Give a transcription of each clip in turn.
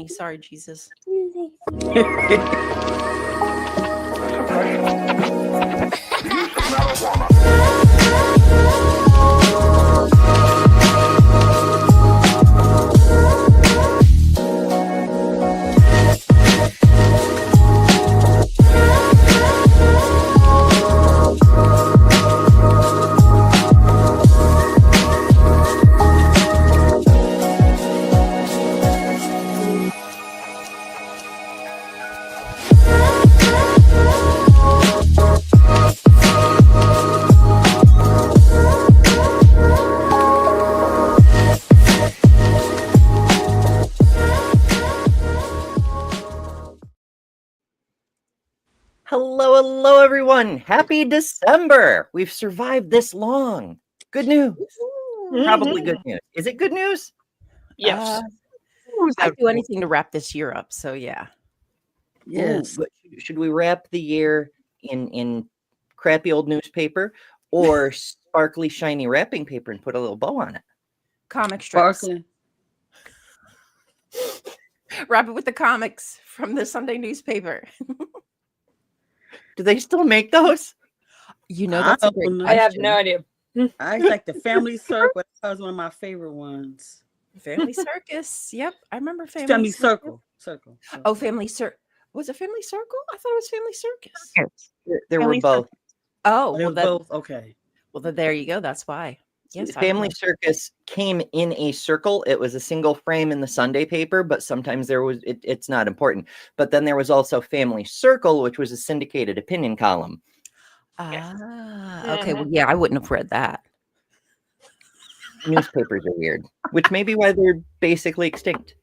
Sorry, Jesus. Hello, everyone. Happy December. We've survived this long. Good news. Probably good news. Is it good news? Yes. I'd do anything to wrap this year up. So, yeah. Yes. Ooh, should we wrap the year in crappy old newspaper or sparkly, shiny wrapping paper and put a little bow on it? Comic strips. Sparkling. Wrap it with the comics from the Sunday newspaper. Do they still make those? You know, that's a great question. I have no idea. I like the Family Circle. That was one of my favorite ones. Family Circus. Yep. I remember Family Circle. Oh, Family Circle. Was it Family Circle? I thought it was Family Circus. Yes. There were both. Oh, well, both. Okay. Well, there you go. That's why. Yes. Family Circus came in a circle. It was a single frame in the Sunday paper, but sometimes there was, it's not important. But then there was also Family Circle, which was a syndicated opinion column. Okay. Well, yeah, I wouldn't have read that. Newspapers are weird, which may be why they're basically extinct.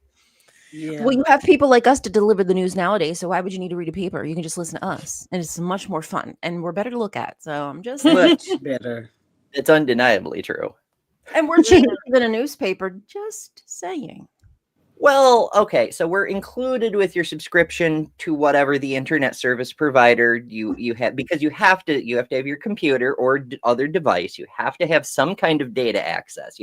Yeah. Well, you have people like us to deliver the news nowadays, so why would you need to read a paper? You can just listen to us, and it's much more fun, and we're better to look at. So I'm just much better. It's undeniably true. And we're cheaper than a newspaper, just saying. Well, okay, so we're included with your subscription to whatever the internet service provider you have, because you have to have your computer or other device. You have to have some kind of data access.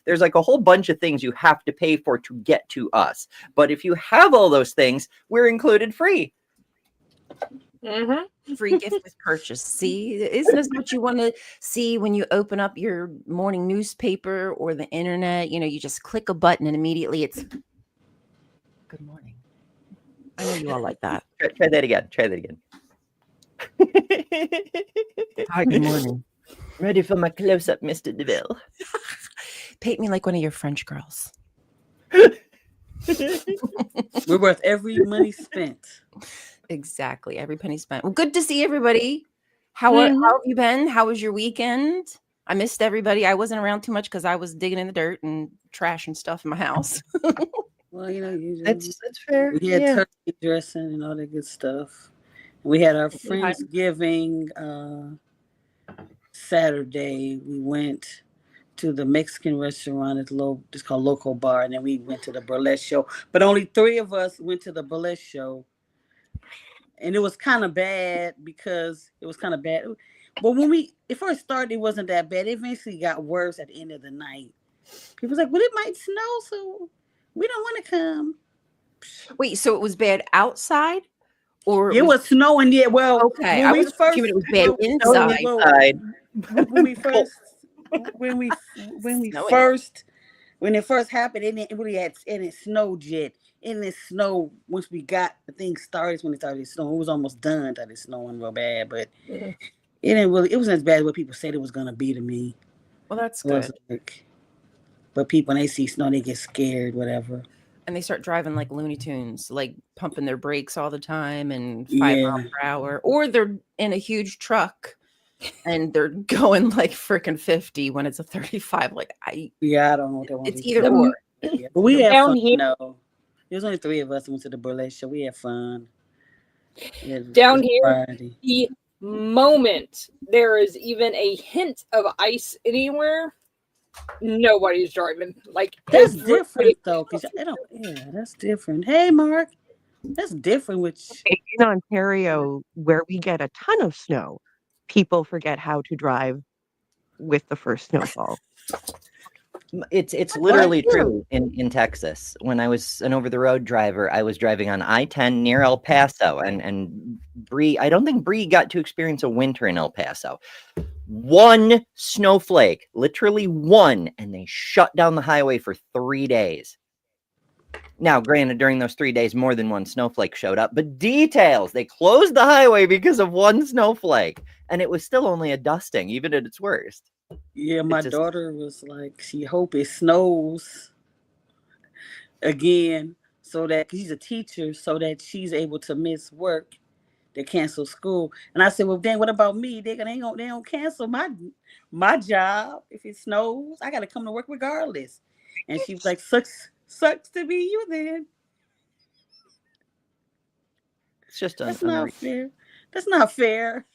There's like a whole bunch of things you have to pay for to get to us. But if you have all those things, we're included free. Mm-hmm. Free gift with purchase. See, isn't this what you want to see when you open up your morning newspaper or the internet? You know, you just click a button and immediately it's good morning. I know you all like that. Try that again. Hi, good morning. Ready for my close-up, Mr. DeVille? Paint me like one of your French girls. We're worth every money spent. Exactly. Every penny spent. Well, good to see everybody. How have you been? How was your weekend? I missed everybody. I wasn't around too much because I was digging in the dirt and trash and stuff in my house. Well, you know, that's fair. We had turkey dressing and all that good stuff. We had our Friendsgiving Saturday. We went to the Mexican restaurant. It's called Local Bar, and then we went to the burlesque show. But only 3 of us went to the burlesque show. And it was kind of bad because it was kind of bad. But when it first started, it wasn't that bad. It eventually got worse at the end of the night. People was like, well, it might snow, so we don't want to come. Wait, so it was bad outside? Or it was snowing, yeah. Well, okay. I was first, it was bad inside. When it first happened, it snowed yet. And it snowed once we got the thing started. When it started snowing, it was almost done. Started snowing real bad, but it wasn't as bad as what people said it was gonna be to me. Well, that's good. But people, when they see snow, they get scared, whatever. And they start driving like Looney Tunes, like pumping their brakes all the time and 5 miles per hour, or they're in a huge truck and they're going like freaking 50 when it's a 35. Like I don't know what they want. It's either or. But we had fun. No. There was only 3 of us who went to the burlesque show. We had fun. Down here, the moment there is even a hint of ice anywhere, nobody's driving. Like that's different though, because that's different. Hey, Mark, that's different. In Ontario, where we get a ton of snow, people forget how to drive with the first snowfall. It's literally true in Texas. When I was an over-the-road driver, I was driving on I-10 near El Paso, and Bree, I don't think Bree got to experience a winter in El Paso. One snowflake, literally one, and they shut down the highway for 3 days. Now, granted, during those 3 days, more than one snowflake showed up, but details, they closed the highway because of one snowflake, and it was still only a dusting, even at its worst. Yeah, my daughter was like, she hope it snows again, so that she's a teacher, so that she's able to miss work. They cancel school, and I said, "Well, dang, what about me? They don't cancel my job if it snows. I got to come to work regardless." And she was like, "Sucks to be you then." It's just that's not fair. That's not fair.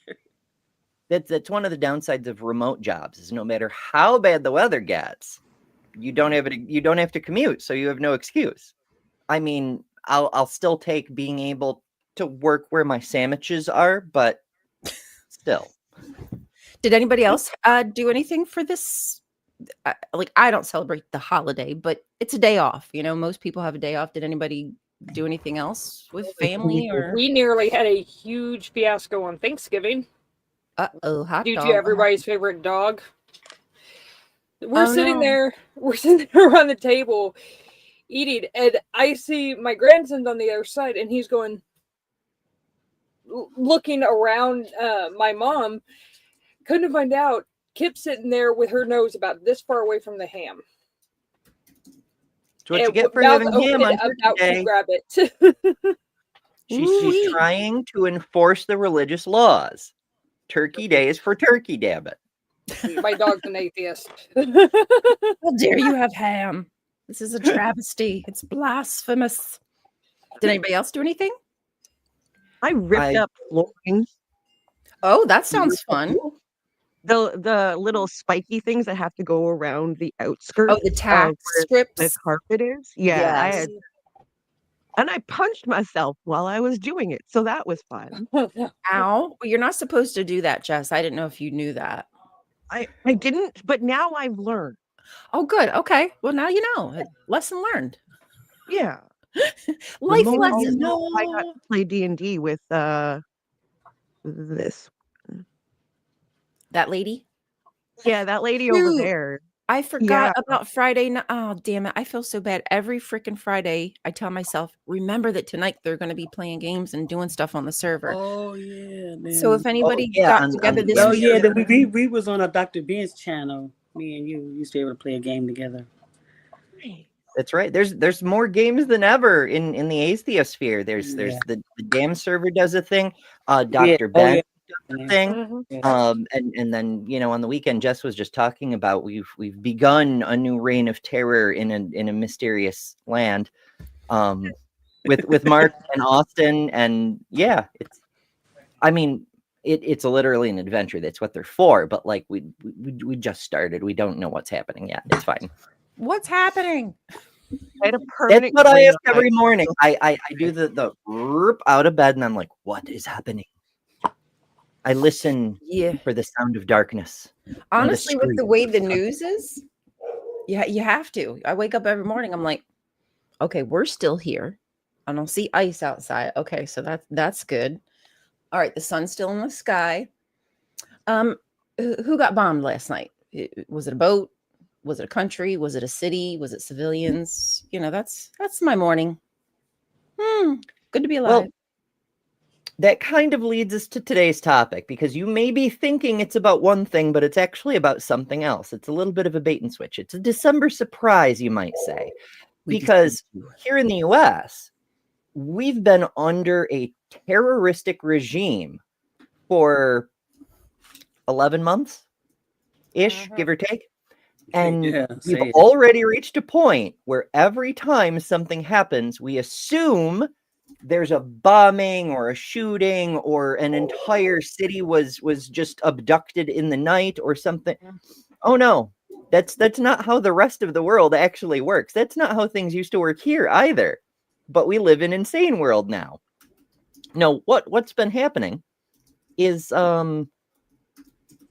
That's one of the downsides of remote jobs. Is no matter how bad the weather gets, you don't have to commute, so you have no excuse. I mean, I'll still take being able to work where my sandwiches are, but still. Did anybody else do anything for this? Like, I don't celebrate the holiday, but it's a day off. You know, most people have a day off. Did anybody do anything else with family? Or we nearly had a huge fiasco on Thanksgiving. Hot due dog. to everybody's favorite dog. We're sitting there around the table eating, and I see my grandson's on the other side, and he's going, looking around my mom. Couldn't find out, Kip's sitting there with her nose about this far away from the ham. That's what you get for having ham on Turkey Day. To grab it. She's trying to enforce the religious laws. Turkey Day is for turkey, damn it. My dog's an atheist. How dare you have ham? This is a travesty. It's blasphemous. Did anybody else do anything? I ripped up flooring. Oh, that sounds fun. The little spiky things that have to go around the outskirts. Oh, the tack strips. The carpet is. Yeah, yes. And I punched myself while I was doing it, so that was fun. Ow! Well, you're not supposed to do that, Jess. I didn't know if you knew that. I didn't, but now I've learned. Oh, good. Okay. Well, now you know. Lesson learned. Yeah. Life lesson. No, I got to play D&D with this. That lady? Yeah, that lady over there. I forgot about Friday night. Oh, damn it. I feel so bad. Every freaking Friday, I tell myself, remember that tonight they're going to be playing games and doing stuff on the server. Oh, yeah. Man. So if anybody got together this week. Oh, yeah. We was on a Dr. Ben's channel. Me and you used to be able to play a game together. That's right. There's more games than ever in the Atheosphere. There's the Damn server does a thing. Dr. Ben does a thing. And then, you know, on the weekend, Jess was just talking about we've begun a new reign of terror in a mysterious land. With Mark and Austin, and yeah, it's literally an adventure. That's what they're for. But like we just started. We don't know what's happening yet. It's fine. What's happening? That's what I ask every morning. I do the rip out of bed, and I'm like, what is happening? I listen for the sound of darkness. Honestly, with the way the news is, you have to. I wake up every morning. I'm like, okay, we're still here. I don't see ice outside. Okay, so that's good. All right, the sun's still in the sky. Who got bombed last night? Was it a boat? Was it a country? Was it a city? Was it civilians? You know, that's my morning. Good to be alive. Well, that kind of leads us to today's topic, because you may be thinking it's about one thing, but it's actually about something else. It's a little bit of a bait and switch. It's a December surprise, you might say, because here in the US, we've been under a terroristic regime for 11 months-ish, give or take. And we've already reached a point where every time something happens, we assume there's a bombing or a shooting or an entire city was just abducted in the night or something. Oh no, that's not how the rest of the world actually works. That's not how things used to work here either. But we live in an insane world now. No, what's been happening is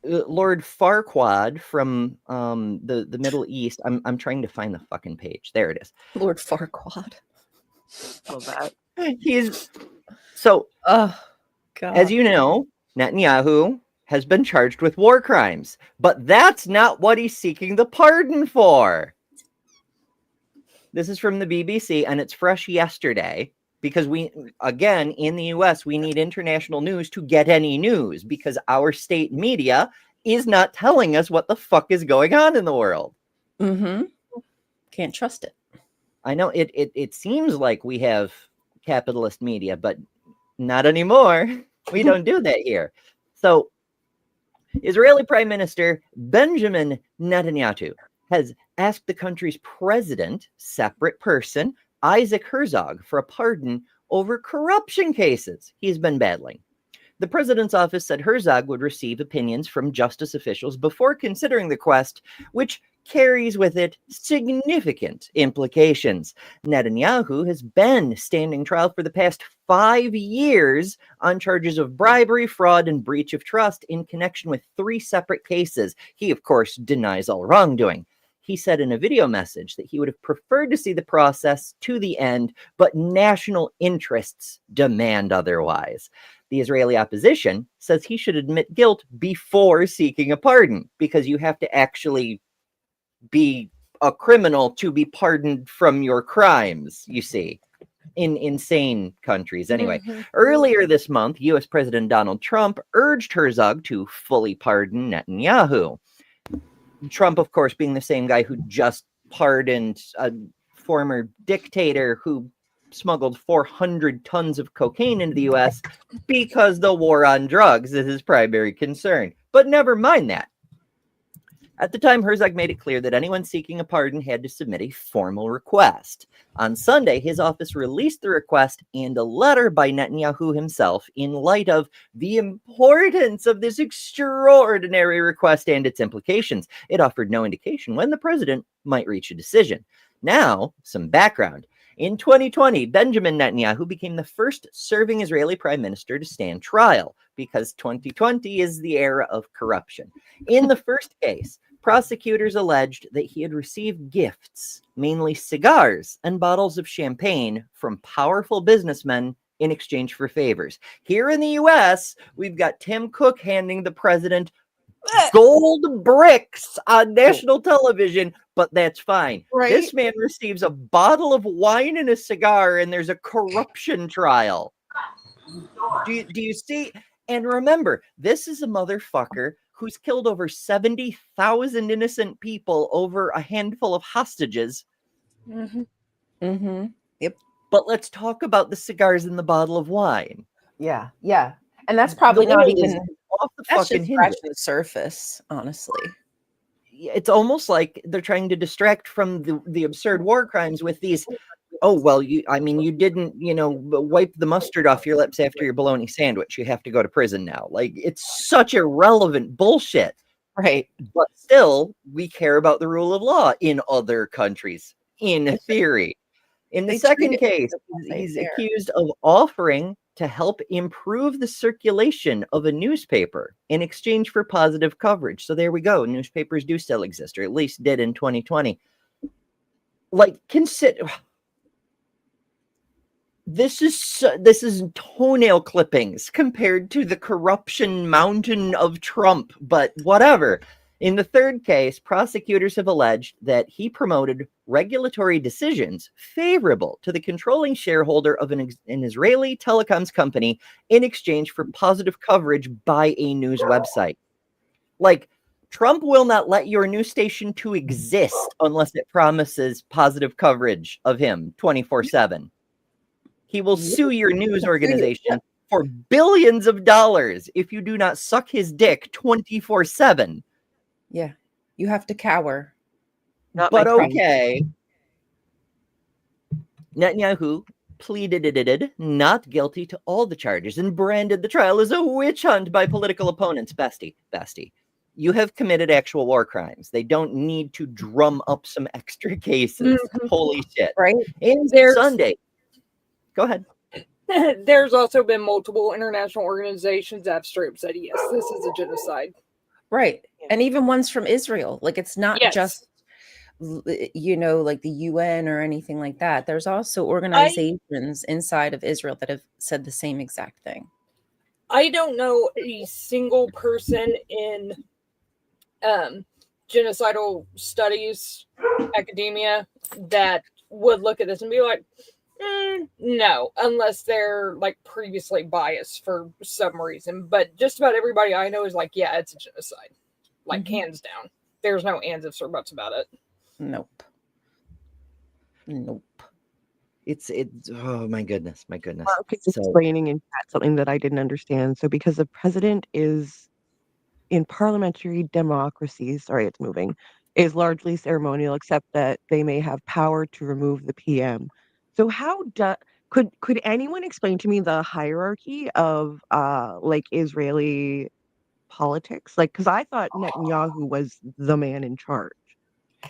Lord Farquaad from the Middle East. I'm trying to find the fucking page. There it is. Lord Farquaad. Well, that He's so. Oh, God. As you know, Netanyahu has been charged with war crimes, but that's not what he's seeking the pardon for. This is from the BBC, and it's fresh yesterday. Because again, in the US, we need international news to get any news because our state media is not telling us what the fuck is going on in the world. Mm-hmm. Can't trust it. I know it seems like we have capitalist media, but not anymore. We don't do that here. So, Israeli Prime Minister Benjamin Netanyahu has asked the country's president, separate person, Isaac Herzog, for a pardon over corruption cases he's been battling. The president's office said Herzog would receive opinions from justice officials before considering the request, which carries with it significant implications. Netanyahu has been standing trial for the past 5 years on charges of bribery, fraud, and breach of trust in connection with 3 separate cases. He, of course, denies all wrongdoing. He said in a video message that he would have preferred to see the process to the end, but national interests demand otherwise. The Israeli opposition says he should admit guilt before seeking a pardon, because you have to actually be a criminal to be pardoned from your crimes, you see, in insane countries. Anyway, earlier this month, U.S. President Donald Trump urged Herzog to fully pardon Netanyahu. Trump, of course, being the same guy who just pardoned a former dictator who smuggled 400 tons of cocaine into the U.S. because the war on drugs is his primary concern. But never mind that. At the time, Herzog made it clear that anyone seeking a pardon had to submit a formal request. On Sunday, his office released the request and a letter by Netanyahu himself in light of the importance of this extraordinary request and its implications. It offered no indication when the president might reach a decision. Now, some background. In 2020, Benjamin Netanyahu became the first serving Israeli prime minister to stand trial because 2020 is the era of corruption. In the first case, prosecutors alleged that he had received gifts, mainly cigars and bottles of champagne, from powerful businessmen in exchange for favors. Here in the US, we've got Tim Cook handing the president gold bricks on national television, but that's fine. Right? This man receives a bottle of wine and a cigar, and there's a corruption trial. Do you see? And remember, this is a motherfucker who's killed over 70,000 innocent people over a handful of hostages. Yep. But let's talk about the cigars and the bottle of wine. Yeah. And that's probably not even off the that's fucking just hinges. scratching the surface, honestly. It's almost like they're trying to distract from the absurd war crimes with these. Oh, well, you didn't, wipe the mustard off your lips after your bologna sandwich. You have to go to prison now. Like, it's such irrelevant bullshit. Right. But still, we care about the rule of law in other countries, in theory. In the second case, he's accused of offering to help improve the circulation of a newspaper in exchange for positive coverage. So there we go. Newspapers do still exist, or at least did in 2020. Like, consider... This is toenail clippings compared to the corruption mountain of Trump, but whatever. In the third case, prosecutors have alleged that he promoted regulatory decisions favorable to the controlling shareholder of an Israeli telecoms company in exchange for positive coverage by a news website. Like, Trump will not let your news station to exist unless it promises positive coverage of him 24/7. He will sue your news organization for billions of dollars if you do not suck his dick 24/7. Yeah. You have to cower. But okay. Netanyahu pleaded not guilty to all the charges and branded the trial as a witch hunt by political opponents. Bestie, you have committed actual war crimes. They don't need to drum up some extra cases. Holy shit. Right? And Sunday. Go ahead. There's also been multiple international organizations that have straight up said, yes, this is a genocide. Right. And even ones from Israel. Like, it's not just, you know, like the UN or anything like that. There's also organizations inside of Israel that have said the same exact thing. I don't know a single person in genocidal studies academia that would look at this and be like, no, unless they're like previously biased for some reason. But just about everybody I know is like, yeah, it's a genocide. Like, hands down. There's no ands, ifs, or buts about it. Nope. It's oh my goodness. Mark is explaining in chat something that I didn't understand. So because the president is in parliamentary democracies, sorry, it's moving, is largely ceremonial, except that they may have power to remove the PM. So how could anyone explain to me the hierarchy of like Israeli politics? Like, because I thought Netanyahu was the man in charge.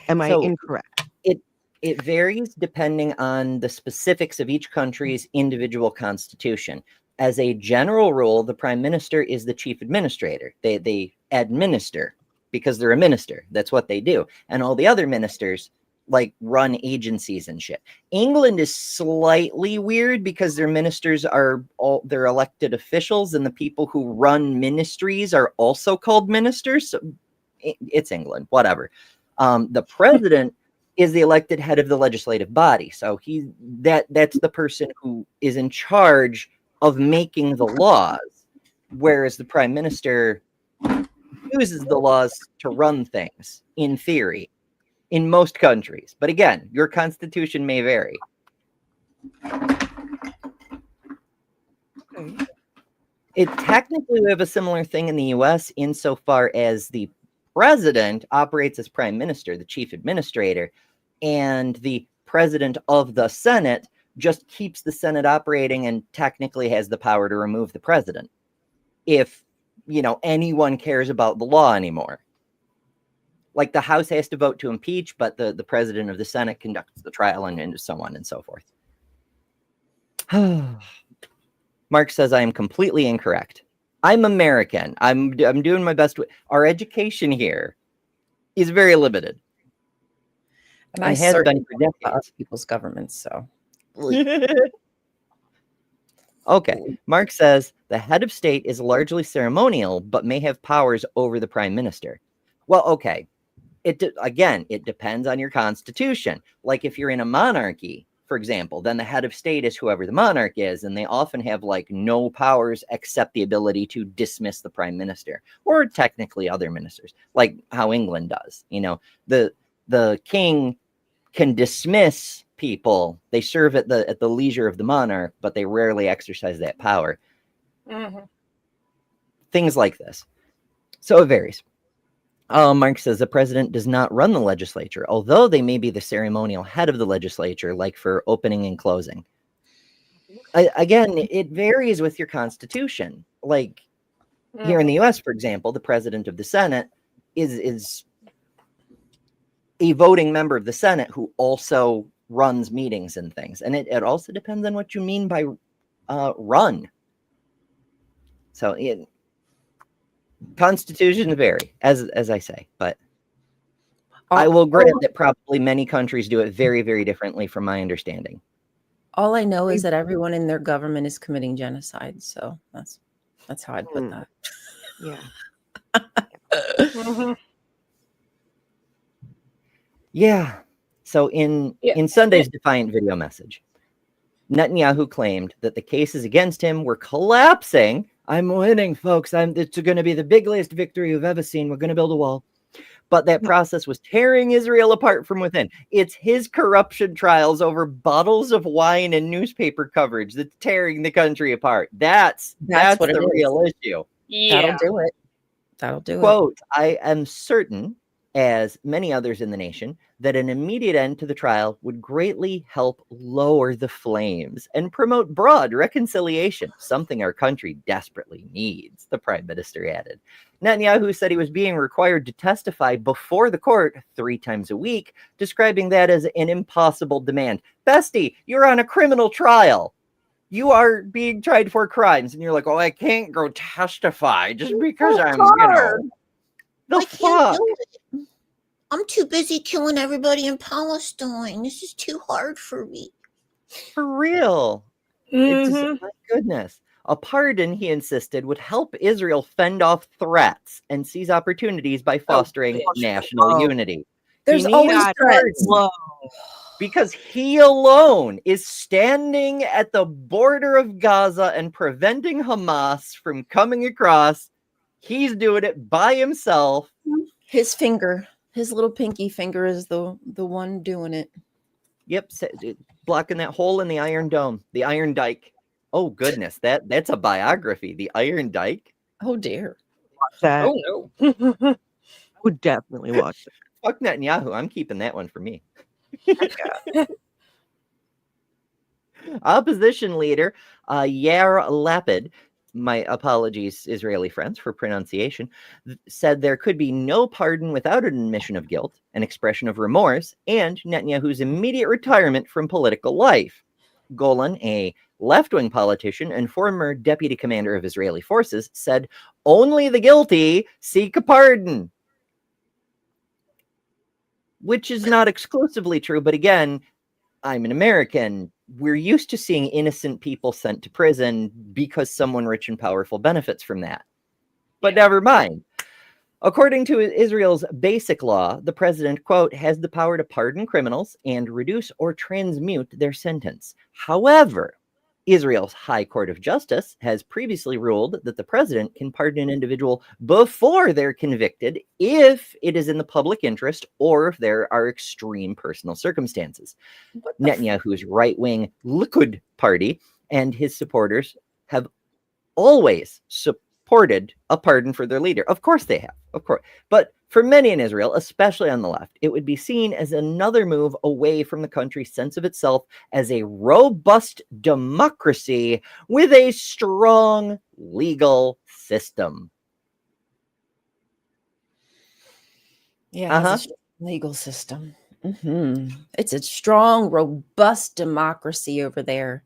Am I incorrect? It varies depending on the specifics of each country's individual constitution. As a general rule, the prime minister is the chief administrator. They administer because they're a minister. That's what they do. And all the other ministers like run agencies and shit. England is slightly weird because their ministers are they're elected officials, and the people who run ministries are also called ministers. So it's England, whatever. The president is the elected head of the legislative body. So that's the person who is in charge of making the laws, whereas the prime minister uses the laws to run things, in theory, in most countries. But again, your constitution may vary. It technically, we have a similar thing in the US insofar as the president operates as prime minister, the chief administrator, and the president of the Senate just keeps the Senate operating and technically has the power to remove the president if, you know, anyone cares about the law anymore. Like, the House has to vote to impeach, but the president of the Senate conducts the trial and so on and so forth. Mark says I am completely incorrect. I'm American. I'm doing my best. Our education here is very limited. And I has been for decades. People's governments, so. Okay. Mark says the head of state is largely ceremonial, but may have powers over the prime minister. Well, okay. It depends on your constitution. Like, if you're in a monarchy, for example, then the head of state is whoever the monarch is, and they often have like no powers except the ability to dismiss the prime minister, or technically other ministers, like how England does. You know, the king can dismiss people. They serve at the leisure of the monarch, but they rarely exercise that power. Things like this. So it varies. Mark says the president does not run the legislature, although they may be the ceremonial head of the legislature, like for opening and closing. Again, it varies with your constitution. Like here in the US, for example, the president of the Senate is a voting member of the Senate who also runs meetings and things. And it also depends on what you mean by run. So constitutions vary, as I say, but I will grant that probably many countries do it very, very differently from my understanding. All I know is that everyone in their government is committing genocide. So that's how I'd put that. Yeah. Yeah. So in Sunday's Defiant video message, Netanyahu claimed that the cases against him were collapsing. I'm winning, folks. It's going to be the biggest victory you've ever seen. We're going to build a wall. But that process was tearing Israel apart from within. It's his corruption trials over bottles of wine and newspaper coverage that's tearing the country apart. That's what the real issue. Yeah. That'll do it. That'll do it. Quote, I am certain, as many others in the nation, that an immediate end to the trial would greatly help lower the flames and promote broad reconciliation, something our country desperately needs, the prime minister added. Netanyahu said he was being required to testify before the court 3 times a week, describing that as an impossible demand. Bestie, you're on a criminal trial. You are being tried for crimes, and you're like, oh, I can't go testify just because I'm, The I can't fuck? do it. I'm too busy killing everybody in Palestine. This is too hard for me. For real. It's just, Mhm. my goodness. A pardon, he insisted, would help Israel fend off threats and seize opportunities by fostering bitch. national Oh. unity. There's He needs always a threats. pardon because he alone is standing at the border of Gaza and preventing Hamas from coming across. He's doing it by himself. His finger, his little pinky finger is the one doing it. Yep, blocking that hole in the Iron Dome, the Iron Dike. Oh goodness, that's a biography, the Iron Dike. Oh dear. That Oh no. I would definitely watch it. Fuck Netanyahu, I'm keeping that one for me. Opposition leader Yair Lapid, my apologies, Israeli friends, for pronunciation, said there could be no pardon without an admission of guilt, an expression of remorse, and Netanyahu's immediate retirement from political life. Golan, a left-wing politician and former deputy commander of Israeli forces, said only the guilty seek a pardon. Which is not exclusively true, but again, I'm an American. We're used to seeing innocent people sent to prison because someone rich and powerful benefits from that. But never mind. According to Israel's basic law, the president, quote, has the power to pardon criminals and reduce or transmute their sentence. However, Israel's High Court of Justice has previously ruled that the president can pardon an individual before they're convicted if it is in the public interest or if there are extreme personal circumstances. Netanyahu's right-wing Likud party and his supporters have always supported a pardon for their leader. Of course they have, of course. But for many in Israel, especially on the left, it would be seen as another move away from the country's sense of itself as a robust democracy with a strong legal system. Yeah, it has a strong legal system. It's a strong, robust democracy over there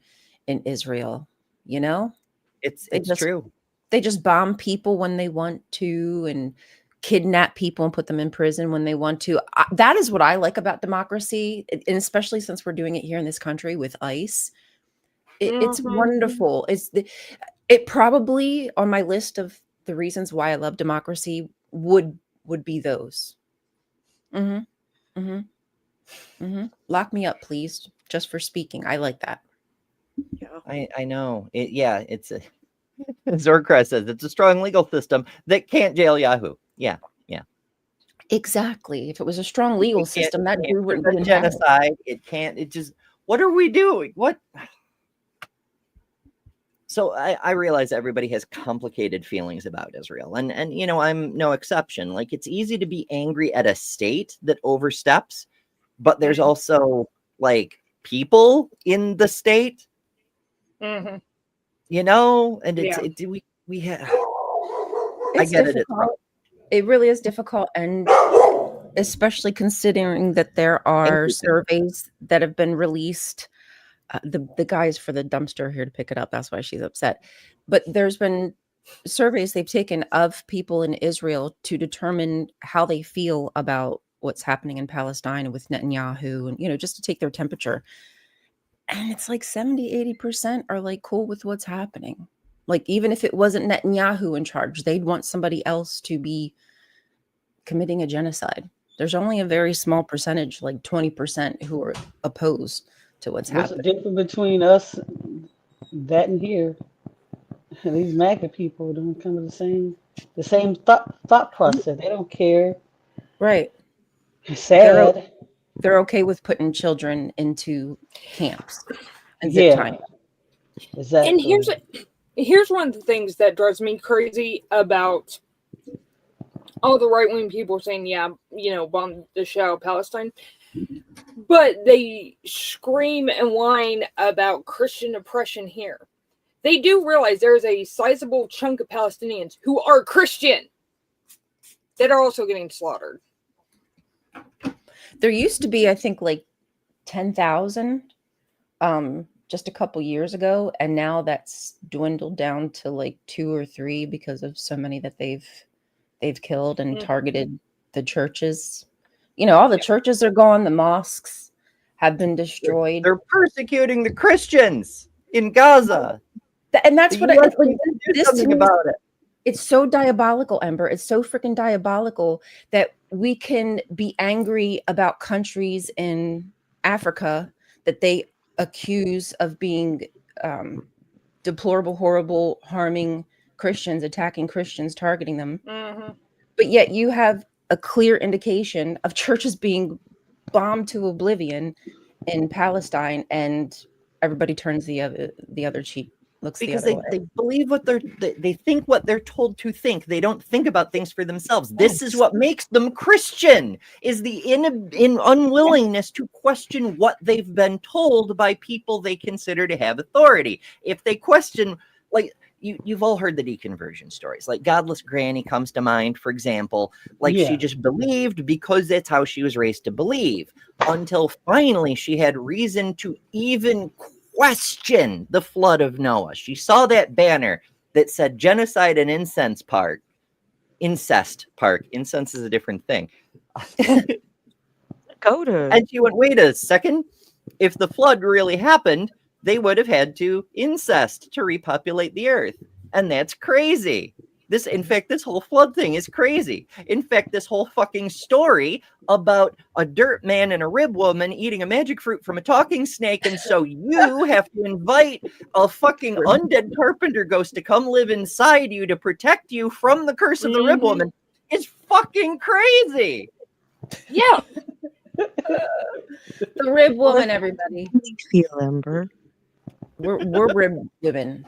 in Israel. You know, It's They just- true. they just bomb people when they want to and kidnap people and put them in prison when they want to. That is what I like about democracy, and especially since we're doing it here in this country with ICE. It's Mhm. wonderful. It probably on my list of the reasons why I love democracy would be those. Lock me up, please, just for speaking. I like that. I know. It's a Zorkra says it's a strong legal system that can't jail Yahoo. Yeah. Exactly. If it was a strong legal system, that dude wouldn't be in prevent hell. genocide. It can't. It just. What are we doing? What? So I realize everybody has complicated feelings about Israel, and I'm no exception. Like, it's easy to be angry at a state that oversteps, but there's also like people in the state, Mhm. and Yeah. we have. I It's get it. It's rough. difficult. It really is difficult, and especially considering that there are you. surveys that have been released. The guys for the dumpster here to pick it up. That's why she's upset. But there's been surveys they've taken of people in Israel to determine how they feel about what's happening in Palestine with Netanyahu, and just to take their temperature. And it's like 70-80% are like cool with what's happening. Like, even if it wasn't Netanyahu in charge, they'd want somebody else to be committing a genocide. There's only a very small percentage, like 20%, who are opposed to what's What's the happening. difference between us, that and here? These MAGA people don't come to the same thought process. They don't care. Right. It's sad. They're okay with putting children into camps and zip Yeah, tying. exactly. And here's one of the things that drives me crazy about all the right wing people saying, yeah, bomb the shell of Palestine. But they scream and whine about Christian oppression here. They do realize there is a sizable chunk of Palestinians who are Christian that are also getting slaughtered. There used to be, I think, like 10,000 just a couple years ago, and now that's dwindled down to like 2 or 3 because of so many that they've they've killed and Mhm. targeted the churches. All the churches are gone. The mosques have been destroyed. They're persecuting the Christians in Gaza. And that's The what US needs to do this to something me, about it. it's so diabolical, Ember. It's so freaking diabolical that we can be angry about countries in Africa that they accuse of being deplorable, horrible, harming Christians, attacking Christians, targeting them. Mhm. But yet you have a clear indication of churches being bombed to oblivion in Palestine, and everybody turns the other cheek, looks the Because other way. they believe they think what they're told to think. They don't think about things for themselves. This is what makes them Christian, is the in unwillingness to question what they've been told by people they consider to have authority. If they question, like, you've all heard the deconversion stories. Like Godless Granny comes to mind, for example. Like she just believed because that's how she was raised to believe, until finally she had reason to even question the flood of Noah. She saw that banner that said genocide and incest park. Incense is a different thing. And she went, wait a second. If the flood really happened, they would have had to incest to repopulate the earth. And that's crazy. In fact, this whole flood thing is crazy. In fact, this whole fucking story about a dirt man and a rib woman eating a magic fruit from a talking snake, and so you have to invite a fucking undead carpenter ghost to come live inside you to protect you from the curse of the rib woman is fucking crazy. Yeah. The rib woman, everybody. Feel, Ember. We're rib women.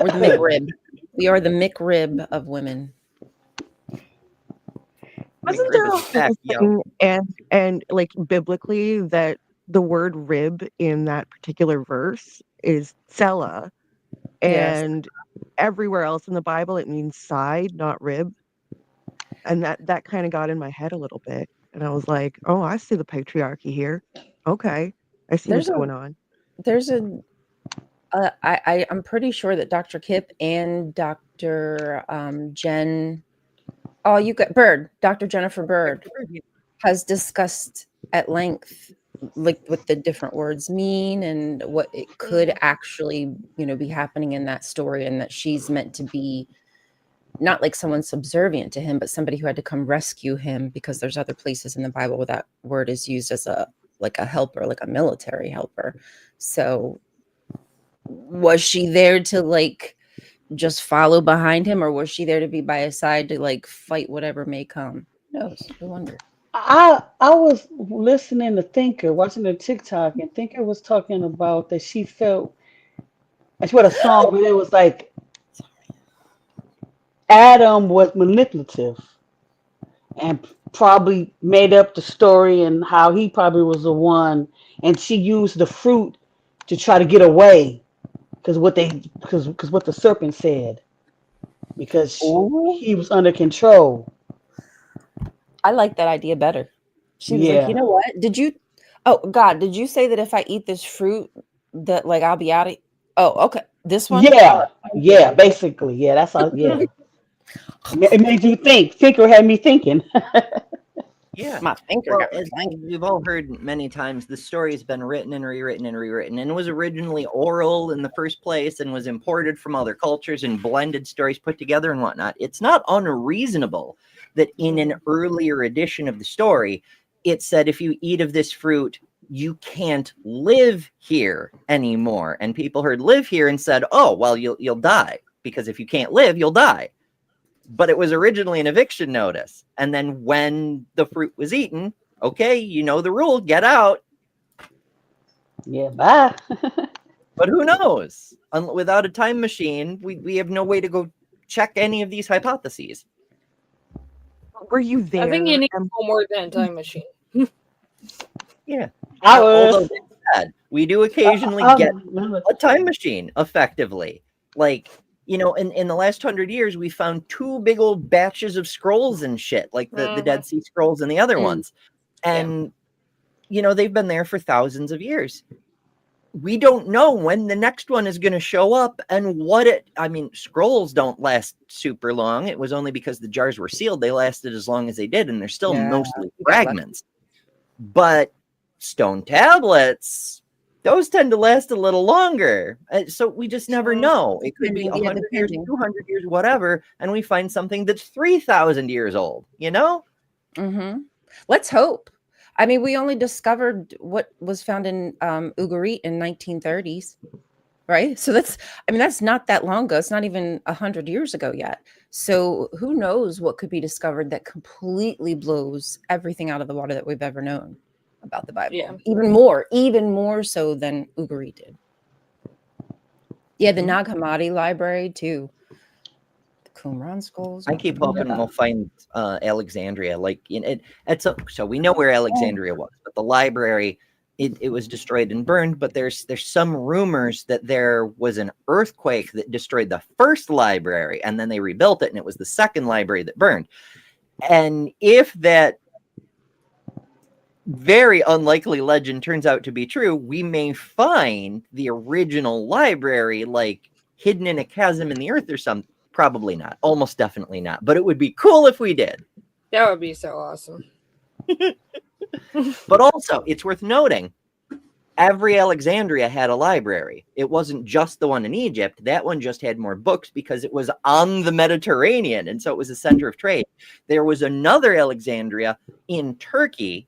We're the McRib. We are the McRib of women. Wasn't there a whole thing, and like biblically, that the word rib in that particular verse is tsela, and everywhere else in the Bible it means side, not rib, and that kind of got in my head a little bit, and I was like, oh, I see the patriarchy here. Okay, I see what's going on. There's I'm pretty sure that Dr. Kip and Dr. Jen, Dr. Jennifer Bird has discussed at length, like what the different words mean and what it could actually, be happening in that story, and that she's meant to be not like someone subservient to him, but somebody who had to come rescue him, because there's other places in the Bible where that word is used as a helper, like a military helper. So was she there to just follow behind him, or was she there to be by his side to fight whatever may come? Who knows? I wonder. I was listening to Thinker, watching the TikTok, and Thinker was talking about that she felt, and she wrote a song where it was like Adam was manipulative and probably made up the story and how he probably was the one, and she used the fruit to try to get away because what the serpent said, because he was under control. I like that idea better. She was like, you know what? Did you say that if I eat this fruit that I'll be out of? Oh, okay. This one? Yeah, basically. Yeah, that's how, yeah. It made you think. Thinker had me thinking. Yeah. My thinker got as we've all heard many times, the story has been written and rewritten, and was originally oral in the first place and was imported from other cultures and blended stories put together and whatnot. It's not unreasonable that in an earlier edition of the story, it said, if you eat of this fruit, you can't live here anymore. And people heard live here and said, oh, well, you'll die, because if you can't live, you'll die. But it was originally an eviction notice. And then when the fruit was eaten, okay, you know the rule, get out. Yeah, bye. But who knows? Without a time machine, we have no way to go check any of these hypotheses. Were you there? I think you need more than a time machine. Yeah. Although we do occasionally get a time machine, effectively. In the last 100 years, we found 2 big old batches of scrolls and shit, like the Dead Sea Scrolls and the other ones. And, they've been there for thousands of years. we don't know when the next one is going to show up and scrolls don't last super long. It was only because the jars were sealed. They lasted as long as they did, and they're still mostly fragments. But stone tablets, those tend to last a little longer. So we just never know. It could be 100 years, 200 years, whatever, and we find something that's 3,000 years old, you know? Mm-hmm. Let's hope. I mean, we only discovered what was found in Ugarit in 1930s, right? So that's not that long ago. It's not even 100 years ago yet. So who knows what could be discovered that completely blows everything out of the water that we've ever known about the Bible. Yeah. Even more so than Ugarit did. Yeah, the Nag Hammadi library too. Qumran skulls. I keep hoping we'll find Alexandria. Like so we know where Alexandria was, but the library it was destroyed and burned. But there's some rumors that there was an earthquake that destroyed the first library, and then they rebuilt it, and it was the second library that burned. And if that very unlikely legend turns out to be true, we may find the original library like hidden in a chasm in the earth or something. Probably not. Almost definitely not. But it would be cool if we did. That would be so awesome. But also, it's worth noting, every Alexandria had a library. It wasn't just the one in Egypt. That one just had more books because it was on the Mediterranean, and so it was a center of trade. There was another Alexandria in Turkey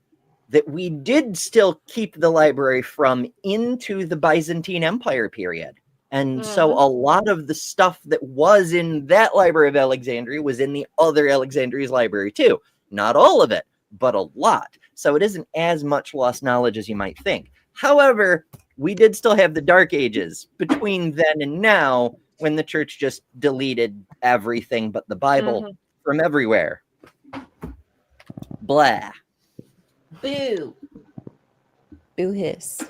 that we did still keep the library from into the Byzantine Empire period. And so a lot of the stuff that was in that Library of Alexandria was in the other Alexandria's library too. Not all of it, but a lot. So it isn't as much lost knowledge as you might think. However, we did still have the Dark Ages between then and now, when the church just deleted everything but the Bible from everywhere. Blah. Boo. Boo hiss.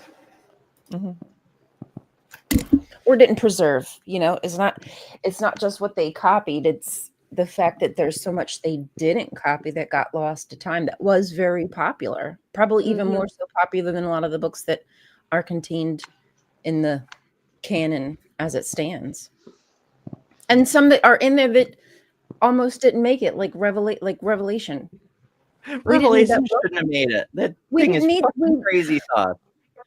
Or didn't preserve, it's not just what they copied, it's the fact that there's so much they didn't copy that got lost to time that was very popular, probably even more so popular than a lot of the books that are contained in the canon as it stands, and some that are in there that almost didn't make it, like Revelation. Revelation shouldn't have made it. That thing is fucking crazy sauce.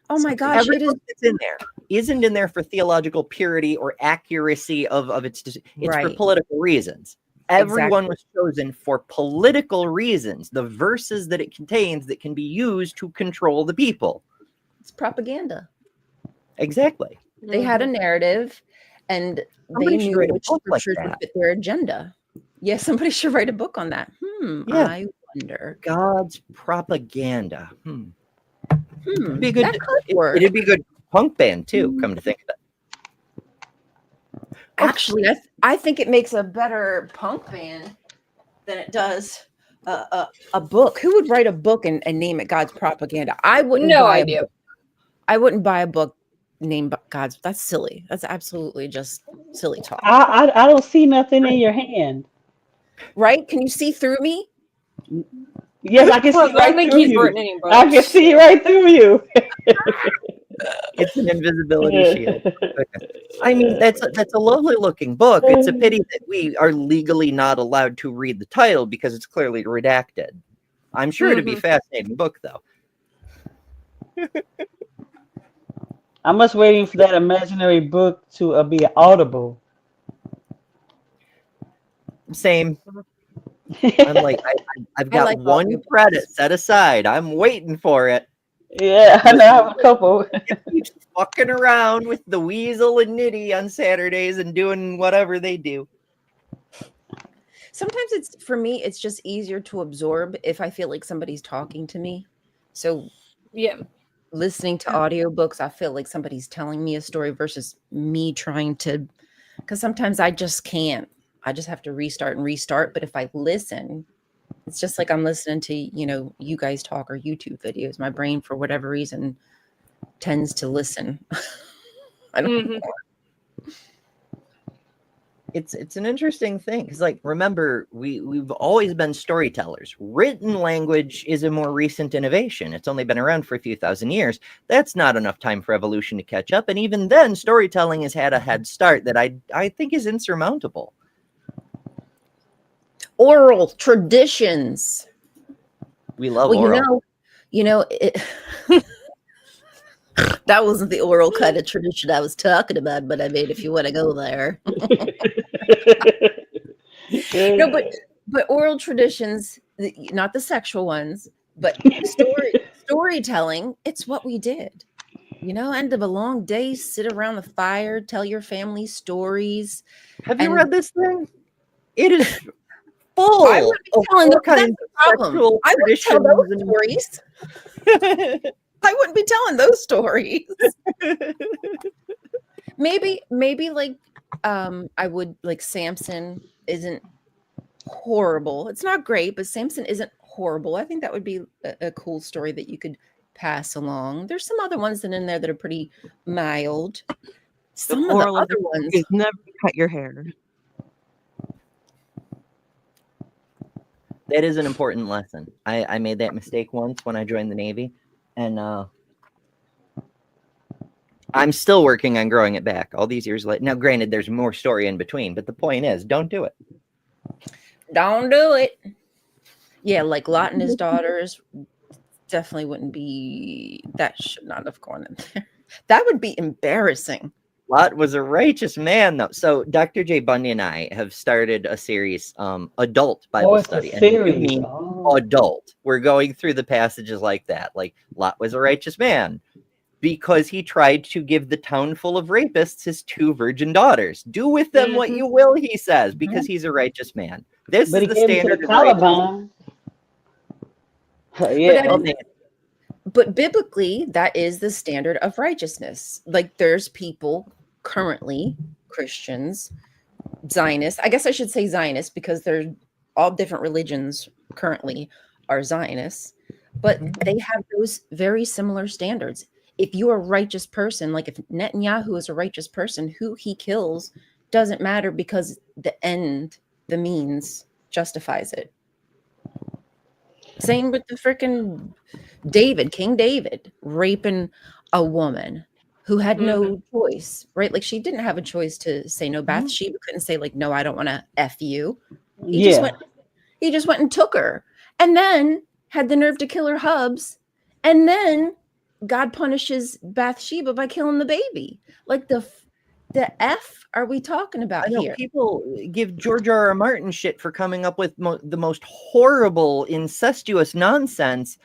Oh my gosh, every book that's in there isn't in there for theological purity or accuracy of its. It's for political reasons. Everyone was chosen for political reasons. The verses that it contains that can be used to control the people. It's propaganda. Exactly. They had a narrative, and they knew which scriptures would fit their agenda. Yeah, somebody should write a book on that. Yeah. I wonder. God's propaganda. It'd be good. It'd be a good punk band too. Come to think of it. Actually, I think it makes a better punk band than it does a book. Who would write a book and name it God's Propaganda? I wouldn't. No idea. I wouldn't buy a book named God's. That's silly. That's absolutely just silly talk. I don't see nothing in your hand. Right? Can you see through me? Yes, I can see right through you. I can see right through you. It's an invisibility shield. I mean, that's a lovely looking book. It's a pity that we are legally not allowed to read the title because it's clearly redacted. I'm sure it'd be a fascinating book, though. I'm just waiting for that imaginary book to be audible. Same. I'm like, I've got one credit set aside. I'm waiting for it. Yeah, I know. I have a couple. Keeps fucking around with the Weasel and Nitty on Saturdays and doing whatever they do. Sometimes for me, it's just easier to absorb if I feel like somebody's talking to me. So yeah, listening to audiobooks, I feel like somebody's telling me a story versus me trying to, because sometimes I just can't. I just have to restart. But if I listen, it's just like I'm listening to, you guys talk or YouTube videos. My brain, for whatever reason, tends to listen. I don't know. It's an interesting thing because, like, remember, we've always been storytellers. Written language is a more recent innovation. It's only been around for a few thousand years. That's not enough time for evolution to catch up, and even then, storytelling has had a head start that I think is insurmountable. Oral traditions. We love Well, oral. That wasn't the oral kind of tradition I was talking about, but I mean, if you want to go there. No, but oral traditions, not the sexual ones, but storytelling, it's what we did. End of a long day, sit around the fire, tell your family stories. Have you and- read this thing? It is full I wouldn't be of telling all kinds of problem. sexual I wouldn't tell those traditions and- stories. I wouldn't be telling those stories. Maybe like I would, like, Samson isn't horrible. It's not great, but Samson isn't horrible. I think that would be a cool story that you could pass along. There's some other ones in there that are pretty mild. Some of the moral of other ones. is never cut your hair. That is an important lesson. I made that mistake once when I joined the Navy, and I'm still working on growing it back all these years later. Now, granted, there's more story in between, but the point is, don't do it. Don't do it. Yeah, like Lot and his daughters definitely wouldn't be. That should not have gone in there. That would be embarrassing. Lot was a righteous man, though. So Dr. J. Bundy and I have started a series, adult Bible it's study. a series. And we mean adult. We're going through the passages like that. Like, Lot was a righteous man because he tried to give the town full of rapists his 2 virgin daughters. Do with them what you will, he says, because he's a righteous man. This But he is the gave it to standard the of righteousness. Taliban. Yeah. But biblically, that is the standard of righteousness. Like, there's people currently, Christians, Zionists. I guess I should say Zionists because they're all different religions currently are Zionists, but they have those very similar standards. If you're a righteous person, like if Netanyahu is a righteous person, who he kills doesn't matter because the end, the means justifies it. Same with the freaking David, King David, raping a woman who had no choice, right? Like, she didn't have a choice to say no. Bathsheba couldn't say, like, no, I don't want to F you. He just went and took her, and then had the nerve to kill her hubs, and then God punishes Bathsheba by killing the baby. Like, the F are we talking about I know here? people give George R.R. Martin shit for coming up with the most horrible, incestuous nonsense.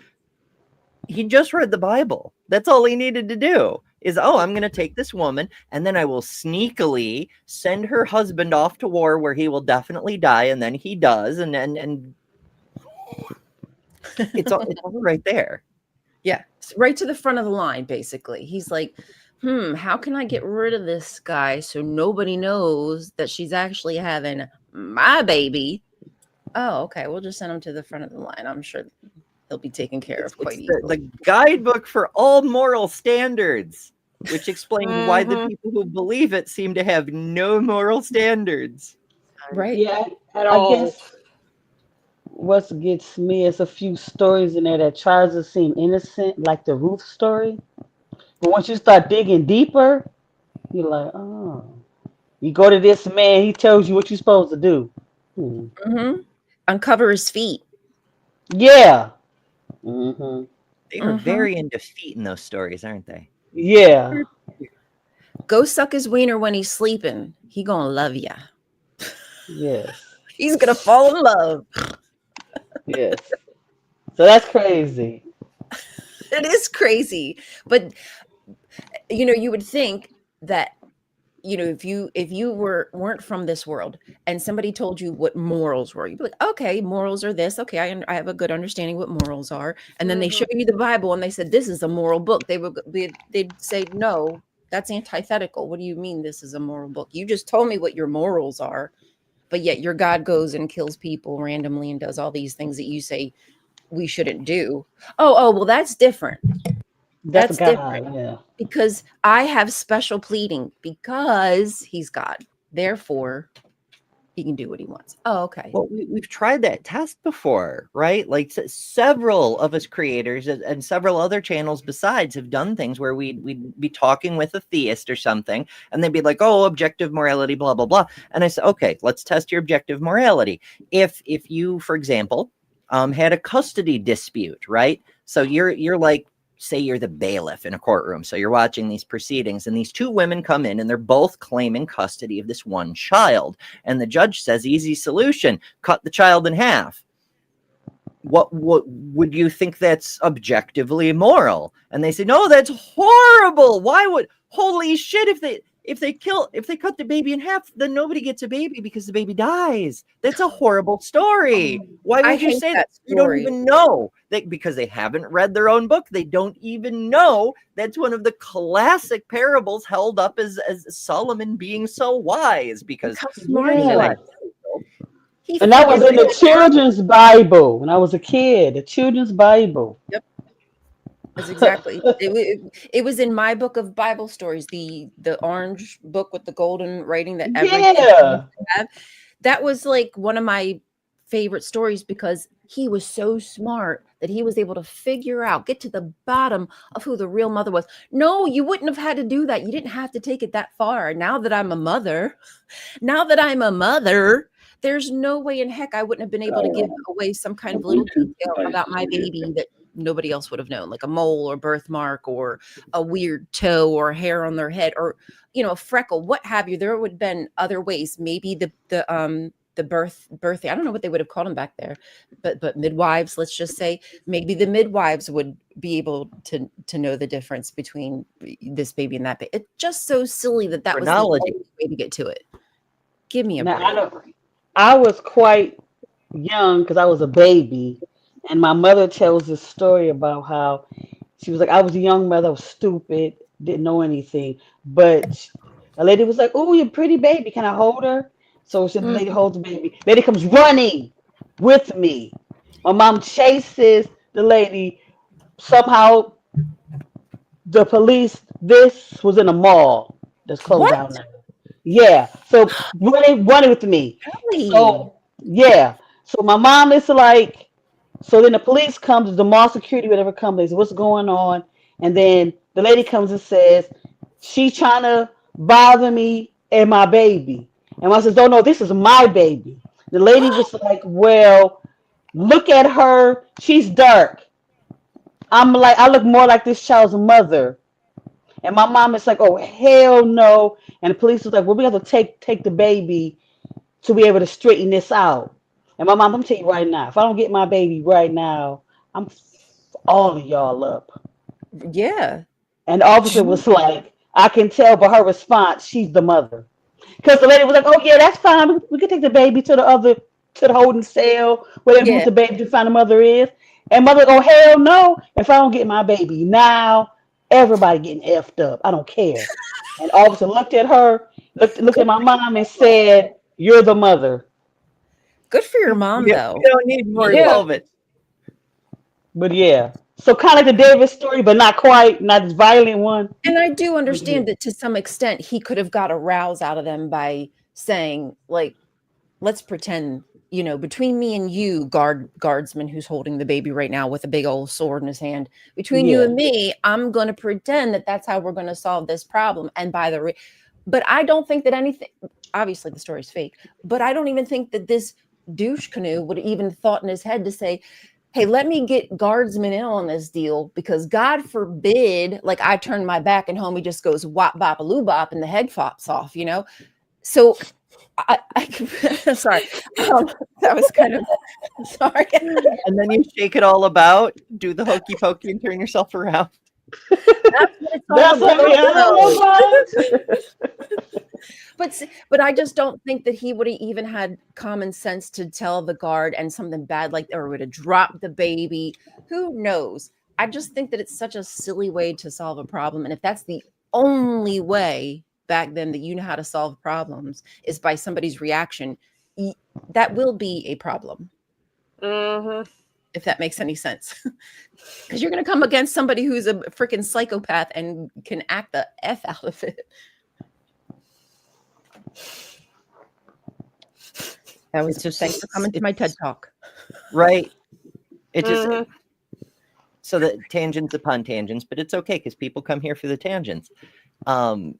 He just read the Bible. That's all he needed to do is, I'm going to take this woman and then I will sneakily send her husband off to war where he will definitely die. And then he does. And it's all right there. Yeah. Right to the front of the line, basically. He's like, how can I get rid of this guy so nobody knows that she's actually having my baby? Oh, okay. We'll just send him to the front of the line. I'm sure he'll be taken care of quite easily. The guidebook for all moral standards, which explains why the people who believe it seem to have no moral standards. Right. Yeah, At I all. guess what gets me is a few stories in there that tries to seem innocent, like the Ruth story. But once you start digging deeper, you're like, oh. You go to this man, he tells you what you're supposed to do. Uncover his feet. Yeah. They are very into feet in those stories, aren't they? Yeah. Go suck his wiener when he's sleeping. He gonna love ya. Yes. He's gonna fall in love. Yes. So that's crazy. It is crazy. But you would think that if you weren't from this world and somebody told you what morals were, you'd be like, okay, morals are this. Okay, I have a good understanding what morals are. And then they show you the Bible and they said, this is a moral book. They'd say, no, that's antithetical. What do you mean this is a moral book? You just told me what your morals are, but yet your God goes and kills people randomly and does all these things that you say we shouldn't do. Oh, well, that's different. That's God, different. yeah. Because I have special pleading because he's God. Therefore, he can do what he wants. Oh, okay. Well, we've tried that test before, right? Like several of us creators and several other channels besides have done things where we'd be talking with a theist or something, and they'd be like, "Oh, objective morality, blah blah blah," and I said, "Okay, let's test your objective morality. If you, for example, had a custody dispute, right? So you're like, say you're the bailiff in a courtroom. So you're watching these proceedings, and these two women come in, and they're both claiming custody of this one child. And the judge says, easy solution, cut the child in half. What would you think that's objectively immoral? And they say, no, that's horrible. Why would, holy shit, if they cut the baby in half, then nobody gets a baby because the baby dies. That's a horrible story. Why would you say that? You don't even know that, because they haven't read their own book. They don't even know that's one of the classic parables held up as Solomon being so wise, because how smart he was. And that was in the children's Bible when I was a kid, the children's Bible. Yep. That's exactly. It was in my book of Bible stories, the orange book with the golden writing that every kid have. That was like one of my favorite stories, because he was so smart that he was able to figure out, get to the bottom of who the real mother was. No, you wouldn't have had to do that. You didn't have to take it that far. Now that I'm a mother, there's no way in heck I wouldn't have been able to give away some kind of little detail about my baby that nobody else would have known, like a mole or birthmark or a weird toe or hair on their head, or, you know, a freckle, what have you. There would have been other ways. Maybe the birthing, I don't know what they would have called them back there, but midwives, let's just say, maybe the midwives would be able to know the difference between this baby and that baby. It's just so silly that was the only way to get to it. Give me a break. I was quite young because I was a baby, and my mother tells this story about how she was like, I was a young mother, I was stupid, didn't know anything, but a lady was like, "Oh, you're a pretty baby, can I hold her?" So the lady holds the baby. Lady comes running with me. My mom chases the lady. Somehow the police, this was in a mall that's closed down now. Yeah. So running with me. Really? So yeah. So my mom is like, so then the police comes, the mall security, whatever comes, they say, what's going on? And then the lady comes and says, she's trying to bother me and my baby. And I says, oh no, this is my baby. The lady was like, well, look at her. She's dark. I'm like, I look more like this child's mother. And my mom is like, oh hell no. And the police was like, well, we have to take the baby to be able to straighten this out. And my mom, I'm telling you right now, if I don't get my baby right now, I'm all of y'all up. Yeah. And the officer was like, I can tell by her response, she's the mother. Because the lady was like, oh yeah, that's fine. We can take the baby to the holding cell, where they move the baby to find the mother is. And mother, oh hell no, if I don't get my baby now, everybody getting effed up. I don't care. And the officer looked at her, looked at my mom and said, you're the mother. Good for your mom, though. You don't need more involvement. But yeah. So kind of like the David story, but not quite, not as violent one. And I do understand that to some extent he could have got a rouse out of them by saying, like, let's pretend, you know, between me and you, guardsman who's holding the baby right now with a big old sword in his hand, between you and me, I'm going to pretend that that's how we're going to solve this problem. And but I don't think that anything, obviously the story's fake, but I don't even think that this douche canoe would have even thought in his head to say, hey, let me get guardsmen in on this deal, because God forbid, like, I turn my back and homie just goes wop bop a loo bop and the head flops off, you know? So I'm sorry. That was kind of sorry. And then you shake it all about, do the hokey pokey and turn yourself around. That's what But I just don't think that he would have even had common sense to tell the guard and something bad like, or would have dropped the baby. Who knows? I just think that it's such a silly way to solve a problem. And if that's the only way back then that you know how to solve problems is by somebody's reaction, that will be a problem. Mm-hmm. If that makes any sense. Because you're going to come against somebody who's a freaking psychopath and can act the F out of it. That was just thanks for coming to my TED Talk. Right. It just Mhm. so that tangents upon tangents, but it's okay because people come here for the tangents. Guide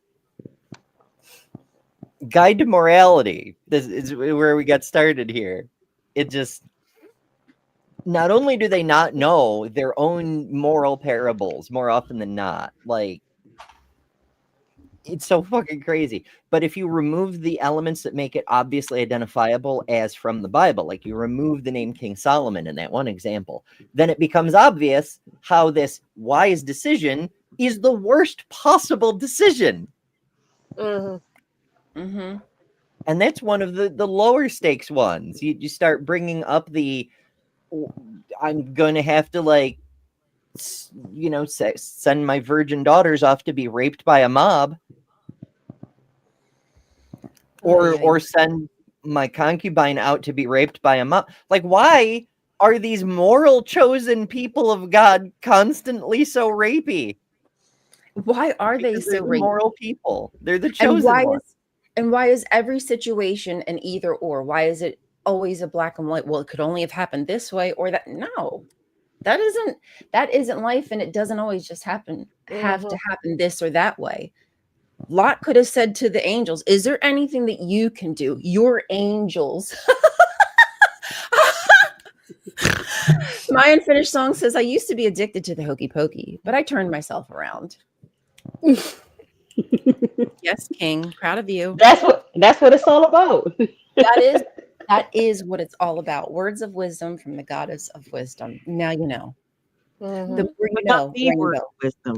to Morality. This is where we got started here. It just not only do they not know their own moral parables more often than not, like it's so fucking crazy. But if you remove the elements that make it obviously identifiable as from the Bible, like you remove the name King Solomon in that one example, then it becomes obvious how this wise decision is the worst possible decision. Mhm. Mm-hmm. And that's one of the lower stakes ones. You start bringing up the, I'm going to have to like, you know, send my virgin daughters off to be raped by a mob. Or send my concubine out to be raped by a mob. Like, why are these moral chosen people of God constantly so rapey? Why are they Because so they're the rapey? moral people. They're the And chosen ones. why is every situation an either or? Why is it always a black and white? Well, it could only have happened this way or that. No, that isn't life, and it doesn't always just have to happen this or that way. Lot could have said to the angels, "Is there anything that you can do? You're angels." My unfinished song says, "I used to be addicted to the hokey pokey, but I turned myself around." Yes, King, proud of you. That's what it's all about. That is what it's all about. Words of wisdom from the goddess of wisdom. Now you know. Mhm. The more you But not know, the word rainbow. wisdom.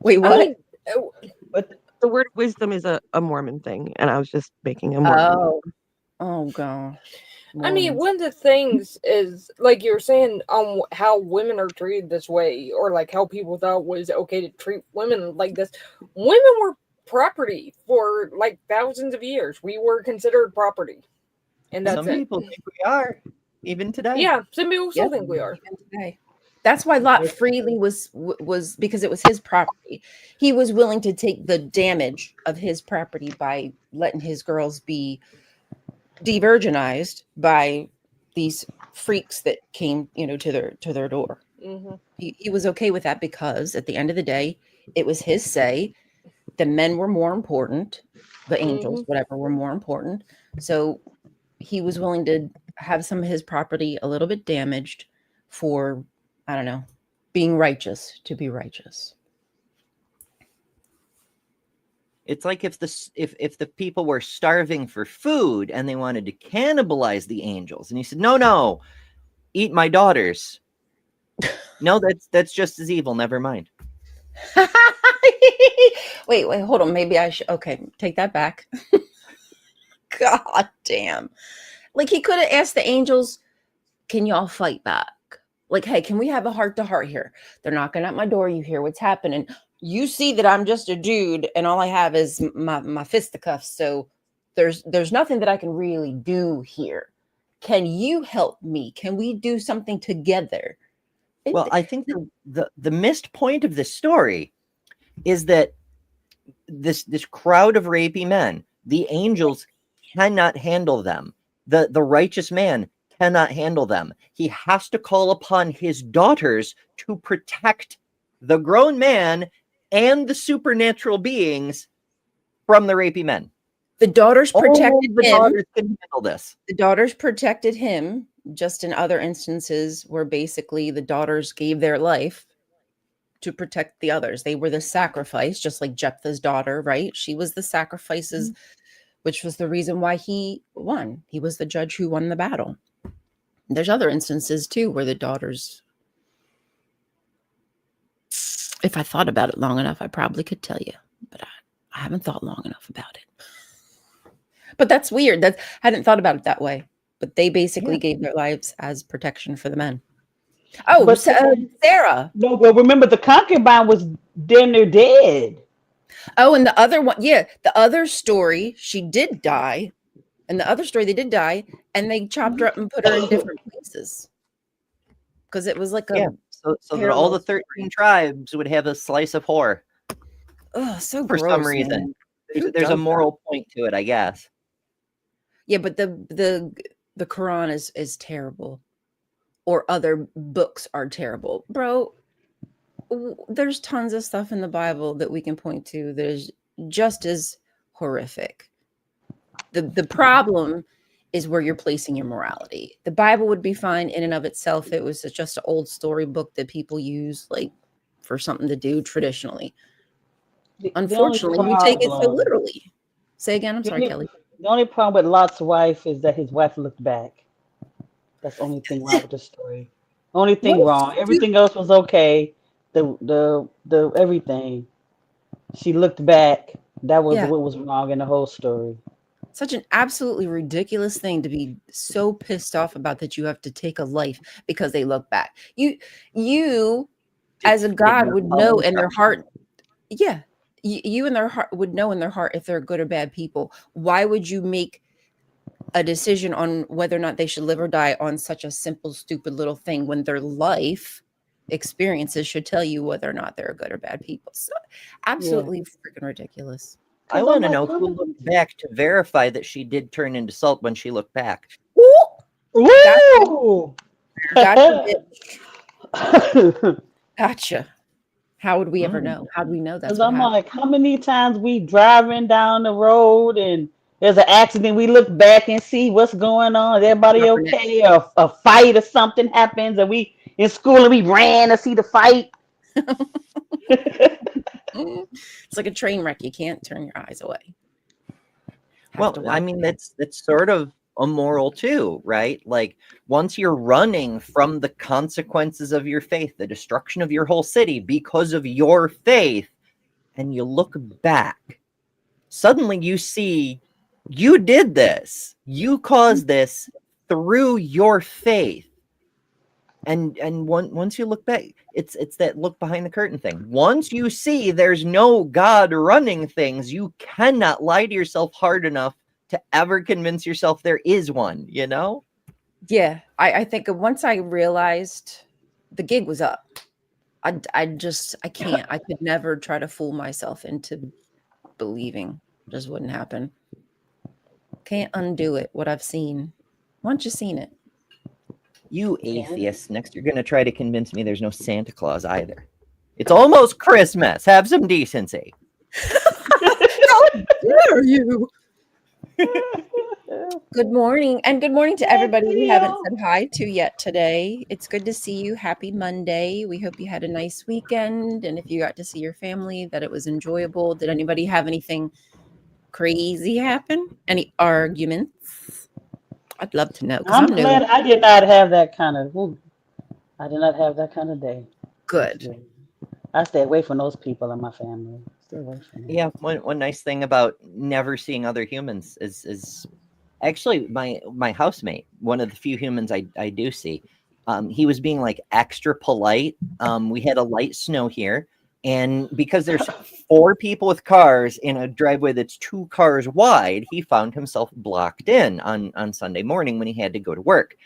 Wait, I what? mean, But the word wisdom is a Mormon thing, and I was just making a Mormon. Oh gosh. I mean, Mormons. one of the things is like you were saying on how women are treated this way, or like how people thought was okay to treat women like this. Women were property for like thousands of years. We were considered property, and that's Some it. people think we are, even today. Yeah, some people still Yep. think we are. Even today. That's why Lot freely was because it was his property. He was willing to take the damage of his property by letting his girls be de-virginized by these freaks that came, to their door. Hmm. He was okay with that because at the end of the day, it was his say. The men were more important, the angels, whatever, were more important. So he was willing to have some of his property a little bit damaged for, I don't know, being righteous, to be righteous. It's like if the people were starving for food and they wanted to cannibalize the angels, and he said, "No, eat my daughters." No, that's just as evil. Never mind. wait, hold on. Maybe I should. Okay, take that back. God damn. Like he could have asked the angels, "Can y'all fight back? Like, hey, can we have a heart to heart here? They're knocking at my door. You hear what's happening. You see that I'm just a dude and all I have is my fisticuffs. So there's nothing that I can really do here. Can you help me? Can we do something together?" Well, I think the missed point of this story is that this crowd of rapey men, the angels cannot handle them. The righteous man cannot handle them. He has to call upon his daughters to protect the grown man and the supernatural beings from the rapey men. The daughters protected the him. daughters can handle this. The daughters protected him, just in other instances where basically the daughters gave their life to protect the others. They were the sacrifice, just like Jephthah's daughter, right? She was the sacrifices, which was the reason why he won. He was the judge who won the battle. There's other instances too where the daughters, if I thought about it long enough, I probably could tell you, but I haven't thought long enough about it. But that's weird. I hadn't thought about it that way. But they basically gave their lives as protection for the men. Oh, But Sarah. no, well, remember the concubine was damn near dead. Oh, and the other one, the other story, she did die. And the other story, they did die, and they chopped her up and put her in different places. Because it was like a so that all the 13 tribes would have a slice of whore. Oh, so for gross, some reason. man. There's a moral point to it, I guess. Yeah, but the Quran is terrible, or other books are terrible, bro. There's tons of stuff in the Bible that we can point to that is just as horrific. The problem is where you're placing your morality. The Bible would be fine in and of itself. It was just an old storybook that people use like for something to do traditionally. The only Unfortunately, we take it so problem, literally. Say again. I'm the sorry, only, Kelly. the only problem with Lot's wife is that his wife looked back. That's the only thing wrong with the story. Only What thing a wrong. stupid, Everything else was okay. The everything. She looked back. That was yeah, what was wrong in the whole story. such an absolutely ridiculous thing to be so pissed off about that you have to take a life because they look back. You as a Just God ignorant would follow know in their instructions. heart. Yeah, you in their heart would know in their heart if they're good or bad people. Why would you make a decision on whether or not they should live or die on such a simple, stupid little thing when their life experiences should tell you whether or not they're good or bad people? So Yeah. absolutely freaking ridiculous. I Because I'm want to like, know who looked back to verify that she did turn into salt when she looked back. Ooh, gotcha, woo! gotcha, bitch. Because Gotcha. How would we ever Mm. know? How do we know that's what I'm happened? like, how many times we driving down the road and there's an accident, we look back and see what's going on. Is everybody Rubberneck. okay? Or a fight or something happens, and we in school and we ran to see the fight. Mm. It's like a train wreck. You can't turn your eyes away. Have Well, to I watch mean, it. that's sort of immoral too, right? Like once you're running from the consequences of your faith, the destruction of your whole city because of your faith, and you look back, suddenly you see you did this. You caused this through your faith. Once you look back, it's that look behind the curtain thing. Once you see there's no God running things, you cannot lie to yourself hard enough to ever convince yourself there is one, you know? Yeah, I think once I realized the gig was up, I can't. I could never try to fool myself into believing. Just wouldn't happen. Can't undo it. What I've seen. Once you've seen it. You atheists, next you're gonna try to convince me there's no Santa Claus either. It's almost Christmas. Have some decency. How dare you? Good morning. And good morning to everybody we haven't said hi to yet today. It's good to see you. Happy Monday. We hope you had a nice weekend. And if you got to see your family, that it was enjoyable. Did anybody have anything crazy happen? Any arguments? I'd love to know because I'm I'm new. glad I did not have that kind of. I did not have that kind of day. Good. I stay away from those people in my family. Stay away from them. Yeah, one nice thing about never seeing other humans is actually my housemate, one of the few humans I do see. He was being like extra polite. We had a light snow here, and because there's 4 people with cars in a driveway that's 2 cars wide, he found himself blocked in on Sunday morning when he had to go to work.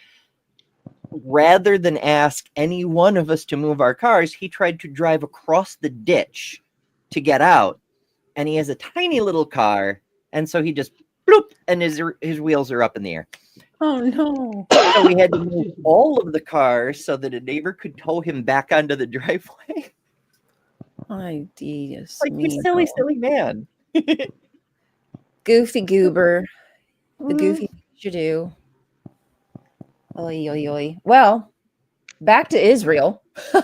Rather than ask any one of us to move our cars, he tried to drive across the ditch to get out. And he has a tiny little car, and so he just bloop, and his wheels are up in the air. Oh no. So we had to move all of the cars so that a neighbor could tow him back onto the driveway. Ay, Dios Like, you silly, mío. silly man. Goofy goober. The goofy things you do. Oy, oy, oy. Well, back to Israel. So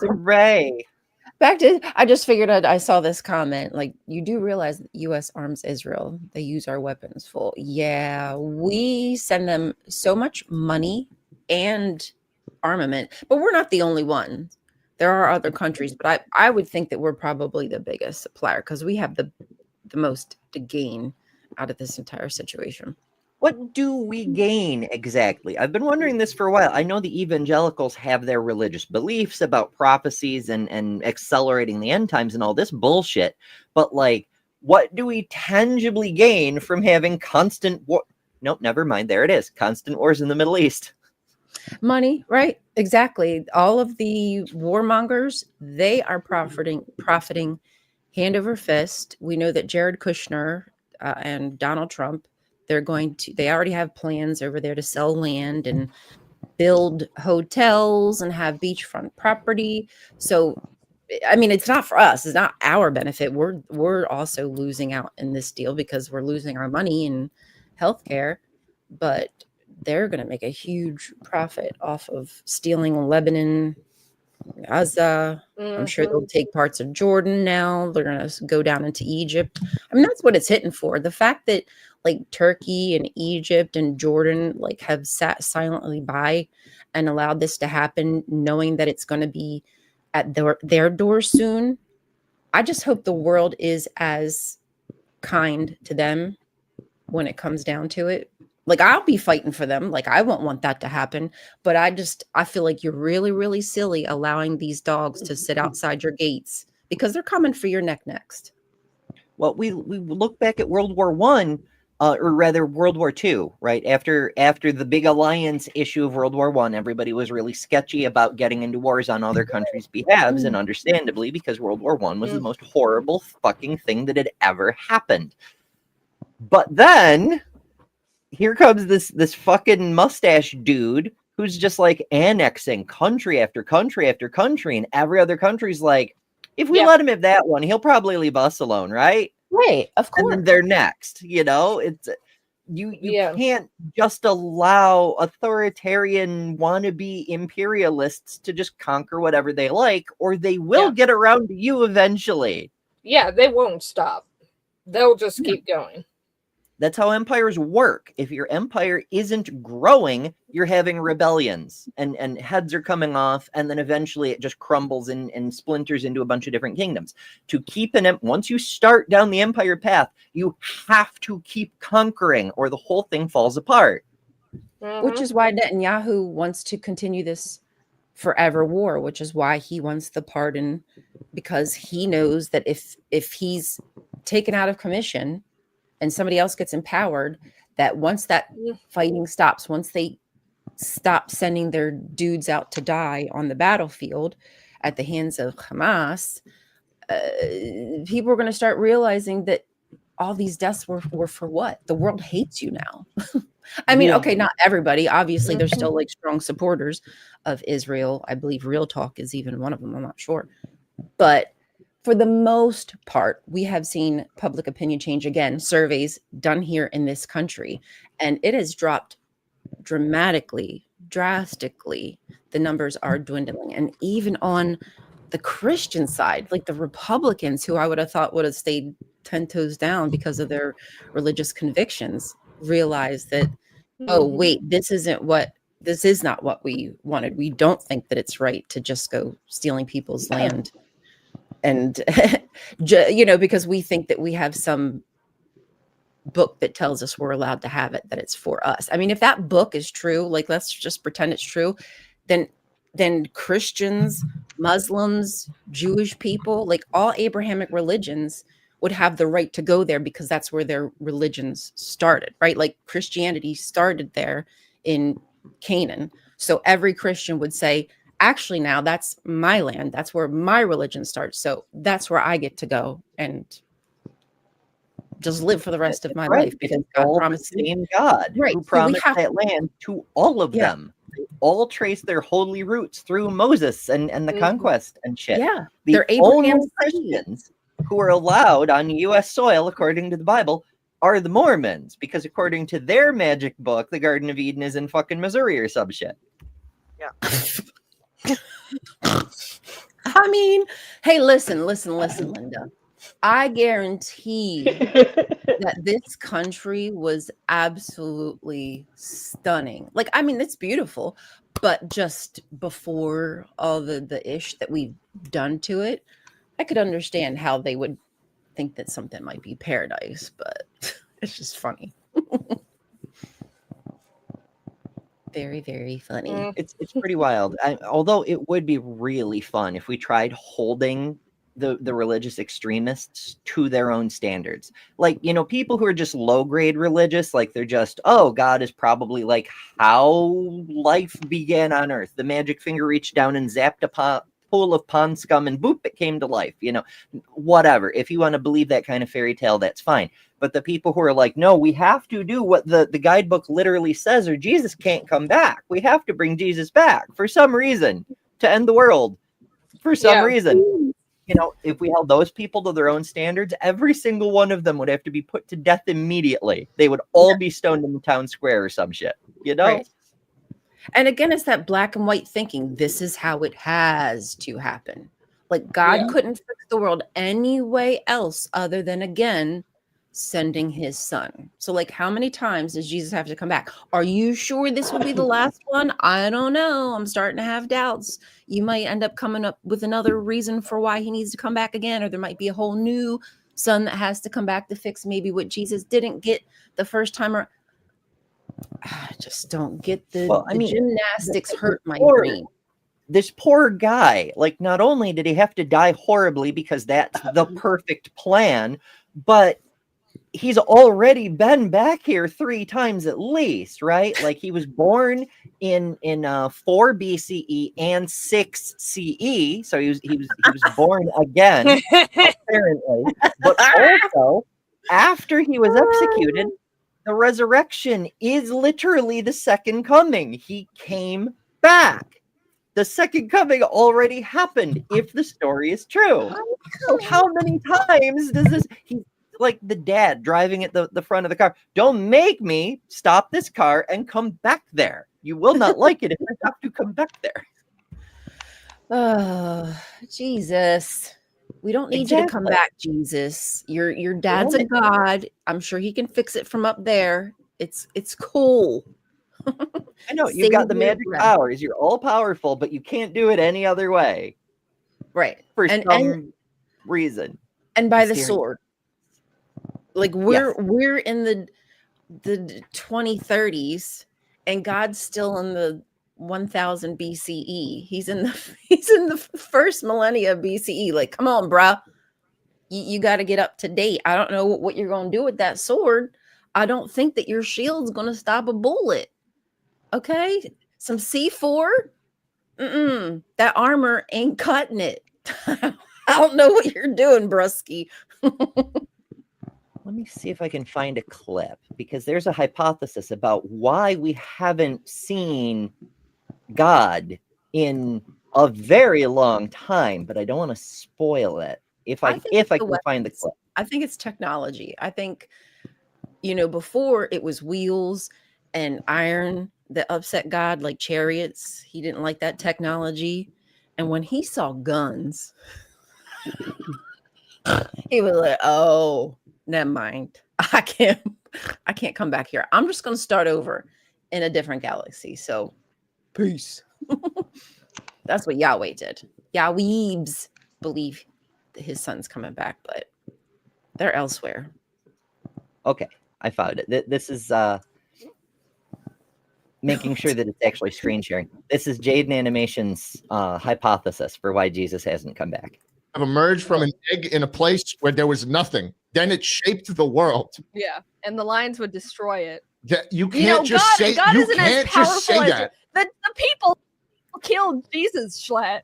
Hooray. back to, I just figured out, I saw this comment. Like, you do realize that US arms Israel. They use our weapons full. Yeah, we send them so much money and armament, but we're not the only one. There are other countries, but I would think that we're probably the biggest supplier because we have the most to gain out of this entire situation. What do we gain exactly? I've been wondering this for a while. I know the evangelicals have their religious beliefs about prophecies and accelerating the end times and all this bullshit, but like, what do we tangibly gain from having constant war? Nope, never mind. There it is. Constant wars in the Middle East. Money, right? Exactly. All of the warmongers, they are profiting hand over fist. We know that Jared Kushner and Donald Trump, they already have plans over there to sell land and build hotels and have beachfront property. So, I mean, it's not for us. It's not our benefit. We're also losing out in this deal because we're losing our money in healthcare, but they're going to make a huge profit off of stealing Lebanon, Gaza. I'm sure they'll take parts of Jordan now. They're going to go down into Egypt. I mean, that's what it's hitting for. The fact that like Turkey and Egypt and Jordan like have sat silently by and allowed this to happen, knowing that it's going to be at their doors soon. I just hope the world is as kind to them when it comes down to it. Like, I'll be fighting for them. Like, I won't want that to happen. But I feel like you're really, really silly allowing these dogs to sit outside your gates because they're coming for your neck next. Well, we look back at World War I, or rather World War II, right? After the big alliance issue of World War I, everybody was really sketchy about getting into wars on other countries' behalves, and understandably, because World War I was the most horrible fucking thing that had ever happened. But then here comes this fucking mustache dude who's just like annexing country after country after country, and every other country's like, if we let him have that one, he'll probably leave us alone, right? Right, of course. And then they're next, you know? It's you can't just allow authoritarian wannabe imperialists to just conquer whatever they like, or they will get around to you eventually. Yeah, they won't stop. They'll just keep going. That's how empires work. If your empire isn't growing, you're having rebellions and heads are coming off, and then eventually it just crumbles and splinters into a bunch of different kingdoms. To keep once you start down the empire path, you have to keep conquering or the whole thing falls apart. Which is why Netanyahu wants to continue this forever war, which is why he wants the pardon, because he knows that if he's taken out of commission and somebody else gets empowered, that once that fighting stops, once they stop sending their dudes out to die on the battlefield at the hands of Hamas, people are going to start realizing that all these deaths were for what? The world hates you now. I mean, okay, not everybody. Obviously, there's still like strong supporters of Israel. I believe Real Talk is even one of them. I'm not sure. But for the most part, we have seen public opinion change. Again, surveys done here in this country, and it has dropped drastically. The numbers are dwindling. And even on the Christian side, like the Republicans, who I would have thought would have stayed 10 toes down because of their religious convictions, realize that, oh, wait, this is not what we wanted. We don't think that it's right to just go stealing people's land. And, because we think that we have some book that tells us we're allowed to have it, that it's for us. I mean, if that book is true, like, let's just pretend it's true, then Christians, Muslims, Jewish people, like all Abrahamic religions would have the right to go there because that's where their religions started, right? Like Christianity started there in Canaan. So every Christian would say, actually, now that's my land. That's where my religion starts. So that's where I get to go and just live for the rest of my life, because God promised the same God who promised that land to all of them. They all trace their holy roots through Moses and the conquest and shit. Yeah, they're Abraham's Christians who are allowed on U.S. soil, according to the Bible, are the Mormons, because according to their magic book, the Garden of Eden is in fucking Missouri or some shit. Yeah. I mean, hey, listen, Linda. I guarantee that this country was absolutely stunning. Like, I mean, it's beautiful, but just before all the ish that we've done to it, I could understand how they would think that something might be paradise, but it's just funny. Very, very funny. It's pretty wild. Although it would be really fun if we tried holding the religious extremists to their own standards. Like, people who are just low grade religious, like they're just, oh, God is probably like how life began on earth. The magic finger reached down and zapped a pool of pond scum and boop, it came to life. Whatever. If you want to believe that kind of fairy tale, that's fine. But the people who are like, no, we have to do what the guidebook literally says, or Jesus can't come back. We have to bring Jesus back for some reason to end the world for some reason. If we held those people to their own standards, every single one of them would have to be put to death immediately. They would all be stoned in the town square or some shit, Right. And again, it's that black and white thinking. This is how it has to happen. Like God couldn't fix the world any way else other than, again, sending his son. So like, how many times does Jesus have to come back? Are you sure this will be the last one? I don't know. I'm starting to have doubts. You might end up coming up with another reason for why he needs to come back again, or there might be a whole new son that has to come back to fix maybe what Jesus didn't get the first time. Or I just don't get the gymnastics hurt my brain. This poor guy, like, not only did he have to die horribly because that's the perfect plan, but he's already been back here 3 times at least, right? Like, he was born in 4 BCE and 6 CE, so he was born again, apparently. But also, after he was executed, the resurrection is literally the second coming. He came back. The second coming already happened, if the story is true. So how many times does this... He's like the dad driving at the front of the car. Don't make me stop this car and come back there. You will not like it if I have to come back there. Oh, Jesus. We don't need you to come back, Jesus. Your dad's a god. I'm sure he can fix it from up there. It's cool. I know, you've got the magic powers. You're all powerful, but you can't do it any other way. Right. For some reason. And by the sword. Like we're in the 2030s and God's still in the 1000 BCE. He's in the first millennia BCE. Like, come on, bruh. You got to get up to date. I don't know what you're going to do with that sword. I don't think that your shield's going to stop a bullet. Okay? Some C4. That armor ain't cutting it. I don't know what you're doing, Brusky. Let me see if I can find a clip, because there's a hypothesis about why we haven't seen God in a very long time, but I don't want to spoil it. If I can find the clip. I think it's technology. I think, before it was wheels and iron that upset God, like chariots. He didn't like that technology. And when he saw guns, he was like, oh, never mind. I can't come back here. I'm just going to start over in a different galaxy. So peace. That's what Yahweh did. Yahweebs believe that his son's coming back, but they're elsewhere. Okay, I found it. This is making sure that it's actually screen sharing. This is Jaden Animation's hypothesis for why Jesus hasn't come back. Have emerged from an egg in a place where there was nothing. Then it shaped the world. Yeah, and the lions would destroy it. You can't just say God you isn't can't as just say powerful that. The people killed Jesus, Schlatt.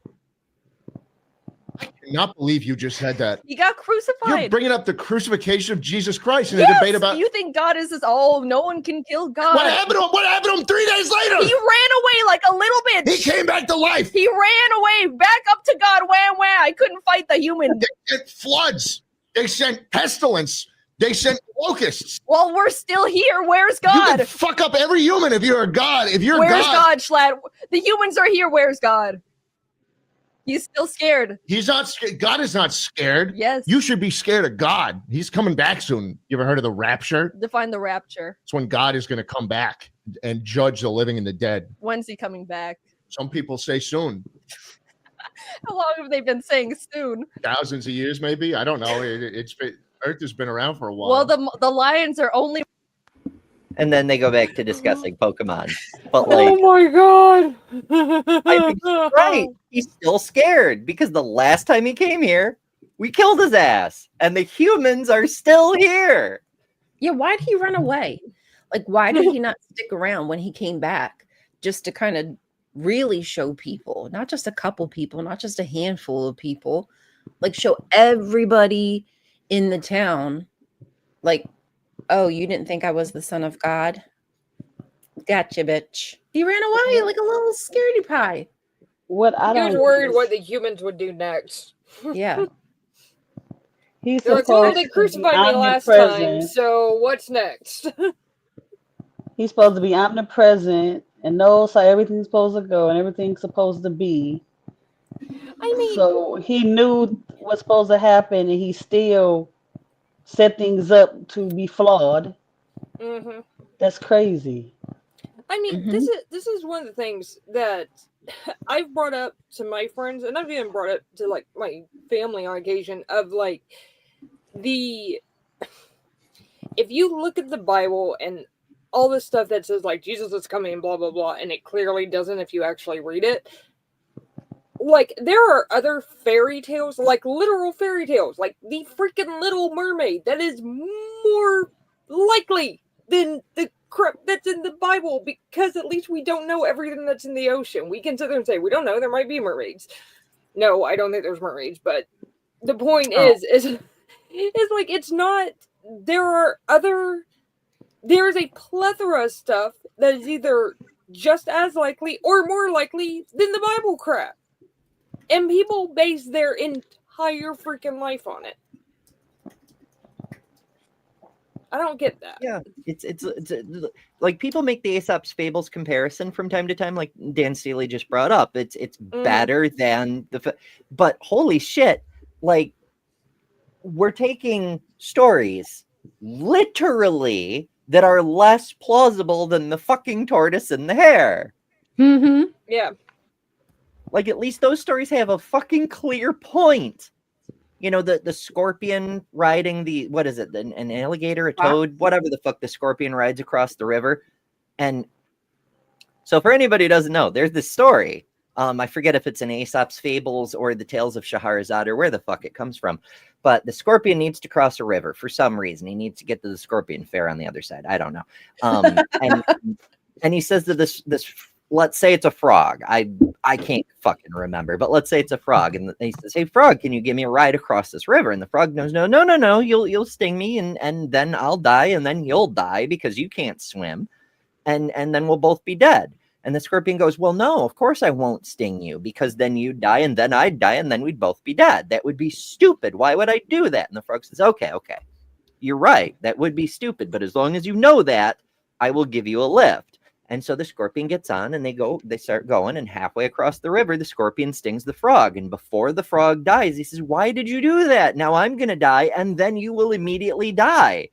I cannot believe you just said that. He got crucified. You're bringing up the crucifixion of Jesus Christ in a Yes! debate about. You think God is this? Oh, no one can kill God. What happened to him? What happened to him 3 days later? He ran away like a little bitch. He came back to life. He ran away back up to God. Wham, wham. I couldn't fight the human. They sent floods. They sent pestilence. They sent locusts. Well, we're still here. Where's You God? can fuck up every human if you're a god. If you're Where's God, Schlatt? The humans are here. Where's God? He's still scared. he's not scared. God is not scared. Yes. You should be scared of God. He's coming back soon. You ever heard of the rapture? Define the rapture. It's when God is going to come back and judge the living and the dead. When's he coming back? Some people say soon. How long have they been saying soon? Thousands of years, maybe. I don't know. It's been, Earth has been around for a while. Well, the lions are only. And then they go back to discussing Pokemon. But like, my god! I think he's right. He's still scared because the last time he came here, we killed his ass, and the humans are still here. Yeah, why did he run away? Like, why did he not stick around when he came back just to kind of really show people, not just a couple people, not just a handful of people, like show everybody in the town, like, oh, you didn't think I was the son of God? Gotcha, bitch. He ran away like a little scaredy pie. What I He was don't worried get what is the humans would do next. Yeah. he's They're like, well, supposed they to be crucified me last time, omnipresent. so what's next? He's supposed to be omnipresent and knows how everything's supposed to go and everything's supposed to be. I mean, So he knew what's supposed to happen, and he still set things up to be flawed. hmm That's crazy. I mean, mhm. this is one of the things that I've brought up to my friends, and I've even brought it to like my family on occasion. Of like the if you look at the Bible and all this stuff that says like Jesus is coming, blah blah blah, and it clearly doesn't if you actually read it. Like there are other fairy tales, like literal fairy tales, like the freaking Little Mermaid, that is more likely than the crap that's in the Bible, because at least we don't know everything that's in the ocean. We can sit there and say we don't know, there might be mermaids. No, I don't think there's mermaids, but the point Oh. is like it's not. There is a plethora of stuff that is either just as likely or more likely than the Bible crap. And people base their entire freaking life on it. I don't get that. Yeah, it's like people make the Aesop's Fables comparison from time to time, like Dan Steely just brought up. It's better than but holy shit, like we're taking stories literally that are less plausible than the fucking tortoise and the hare. Mm-hmm. Yeah. Like at least those stories have a fucking clear point. You know, the scorpion riding the, what is it, an alligator, a toad, whatever the fuck the scorpion rides across the river. And so for anybody who doesn't know, there's this story. I forget if it's in Aesop's Fables or the Tales of Scheherazade or where the fuck it comes from. But the scorpion needs to cross a river for some reason. He needs to get to the scorpion fair on the other side. I don't know. And he says to this let's say it's a frog. I can't fucking remember, but let's say it's a frog. And he says, hey, frog, can you give me a ride across this river? And the frog goes, no, you'll sting me and then I'll die and then you'll die because you can't swim. And then we'll both be dead. And the scorpion goes, well, no, of course I won't sting you because then you die and then I'd die and then we'd both be dead. That would be stupid. Why would I do that? And the frog says, okay, you're right. That would be stupid. But as long as you know that, I will give you a lift. And so the scorpion gets on and they start going, and halfway across the river, the scorpion stings the frog. And before the frog dies, he says, why did you do that? Now I'm going to die and then you will immediately die.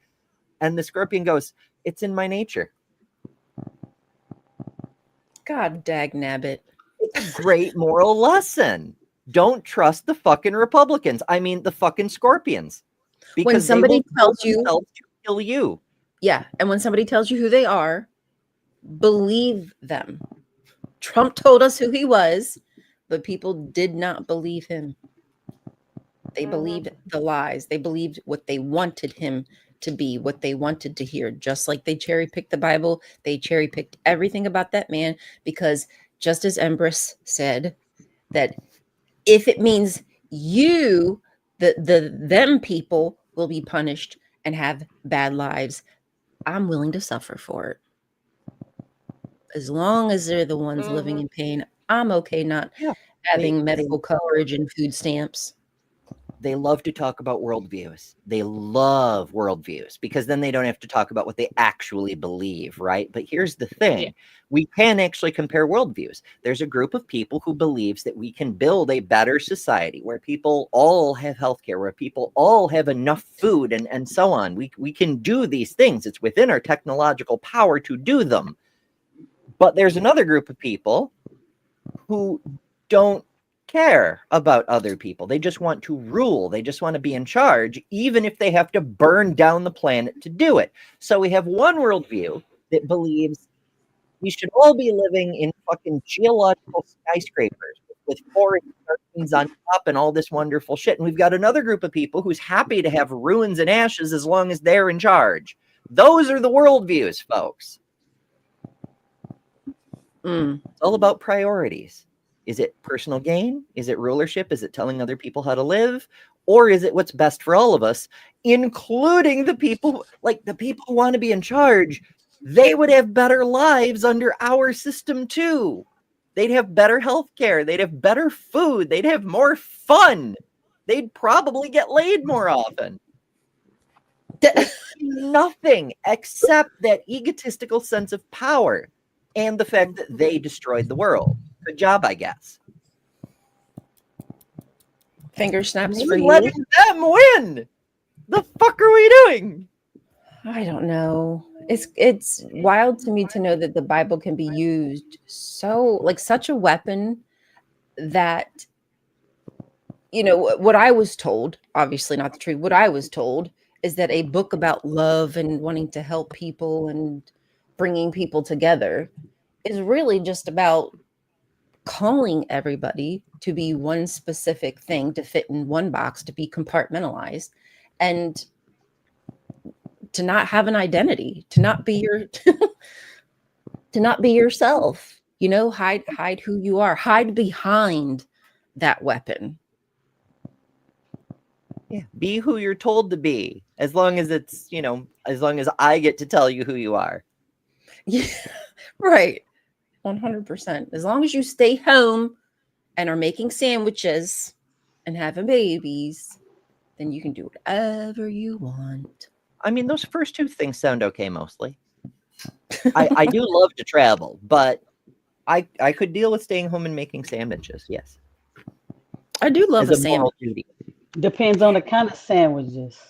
And the scorpion goes, it's in my nature. God dagnabbit. It's a great moral lesson. Don't trust the fucking Republicans. I mean, the fucking scorpions. Because When somebody tells you to kill you. Yeah. And when somebody tells you who they are, believe them. Trump told us who he was, but people did not believe him. They believed the lies. They believed what they wanted him to be, what they wanted to hear. Just like they cherry picked the Bible, they cherry picked everything about that man, because just as Empress said, that if it means you, them people will be punished and have bad lives, I'm willing to suffer for it. As long as they're the ones living in pain, I'm okay not having medical coverage and food stamps. They love to talk about worldviews. They love worldviews because then they don't have to talk about what they actually believe, right? But here's the thing. We can actually compare worldviews. There's a group of people who believes that we can build a better society where people all have healthcare, where people all have enough food and so on. We can do these things. It's within our technological power to do them. But there's another group of people who don't care about other people. They just want to rule. They just want to be in charge, even if they have to burn down the planet to do it. So we have one worldview that believes we should all be living in fucking geological skyscrapers with forest gardens on top and all this wonderful shit. And we've got another group of people who's happy to have ruins and ashes as long as they're in charge. Those are the worldviews, folks. It's all about priorities. Is it personal gain? Is it rulership? Is it telling other people how to live? Or is it what's best for all of us, including the people, like the people who want to be in charge? They would have better lives under our system too. They'd have better health care. They'd have better food. They'd have more fun. They'd probably get laid more often. Nothing except that egotistical sense of power and the fact that they destroyed the world. Good job, I guess. Finger snaps for We're you. letting them win. The fuck are we doing? I don't know. It's wild to me to know that the Bible can be used so like such a weapon that, you know, what I was told, obviously not the truth. What I was told is that a book about love and wanting to help people and bringing people together is really just about calling everybody to be one specific thing, to fit in one box, to be compartmentalized, and to not have an identity, to not be your to not be yourself, you know, hide who you are, hide behind that weapon. Yeah, be who you're told to be, as long as it's, you know, as long as I get to tell you who you are. Yeah, right. 100%. As long as you stay home and are making sandwiches and having babies, then you can do whatever you want. I mean, those first two things sound okay mostly. I do love to travel, but I could deal with staying home and making sandwiches. Yes, I do love as a a moral sandwich. duty. Depends on the kind of sandwiches.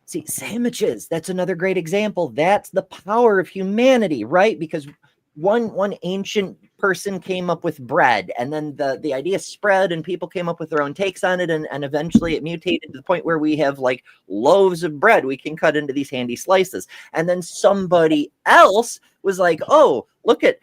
See, sandwiches, that's another great example. That's the power of humanity, right? Because one ancient person came up with bread, and then the idea spread and people came up with their own takes on it, and eventually it mutated to the point where we have like loaves of bread we can cut into these handy slices. And then somebody else was like, oh, look at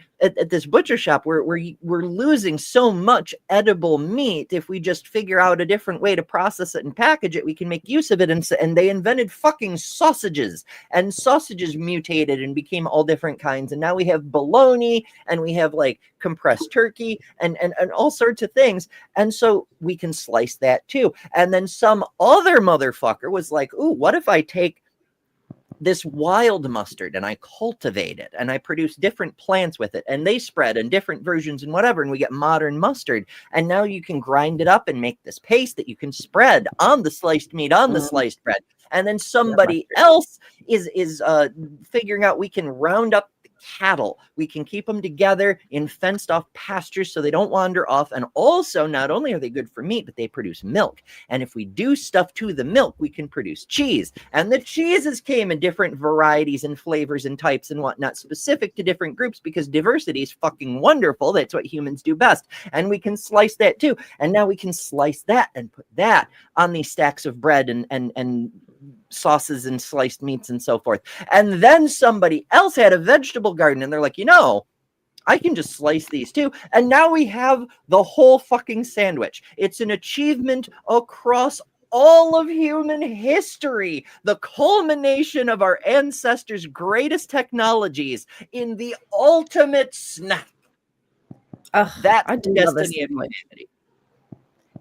this butcher shop, we're losing so much edible meat. If we just figure out a different way to process it and package it, we can make use of it. And they invented fucking sausages, and sausages mutated and became all different kinds. And now we have bologna, and we have like compressed turkey and all sorts of things. And so we can slice that too. And then some other motherfucker was like, ooh, what if I take this wild mustard and I cultivate it and I produce different plants with it, and they spread in different versions and whatever, and we get modern mustard. And now you can grind it up and make this paste that you can spread on the sliced meat, on the sliced bread. And then somebody else is figuring out we can round up cattle. We can keep them together in fenced off pastures so they don't wander off. And also, not only are they good for meat, but they produce milk. And if we do stuff to the milk, we can produce cheese. And the cheeses came in different varieties and flavors and types and whatnot, specific to different groups, because diversity is fucking wonderful. That's what humans do best. And we can slice that too. And now we can slice that and put that on these stacks of bread and sauces and sliced meats and so forth. And then somebody else had a vegetable garden, and they're like, you know, I can just slice these too. And now we have the whole fucking sandwich. It's an achievement across all of human history, the culmination of our ancestors' greatest technologies in the ultimate snack. That's the destiny of humanity.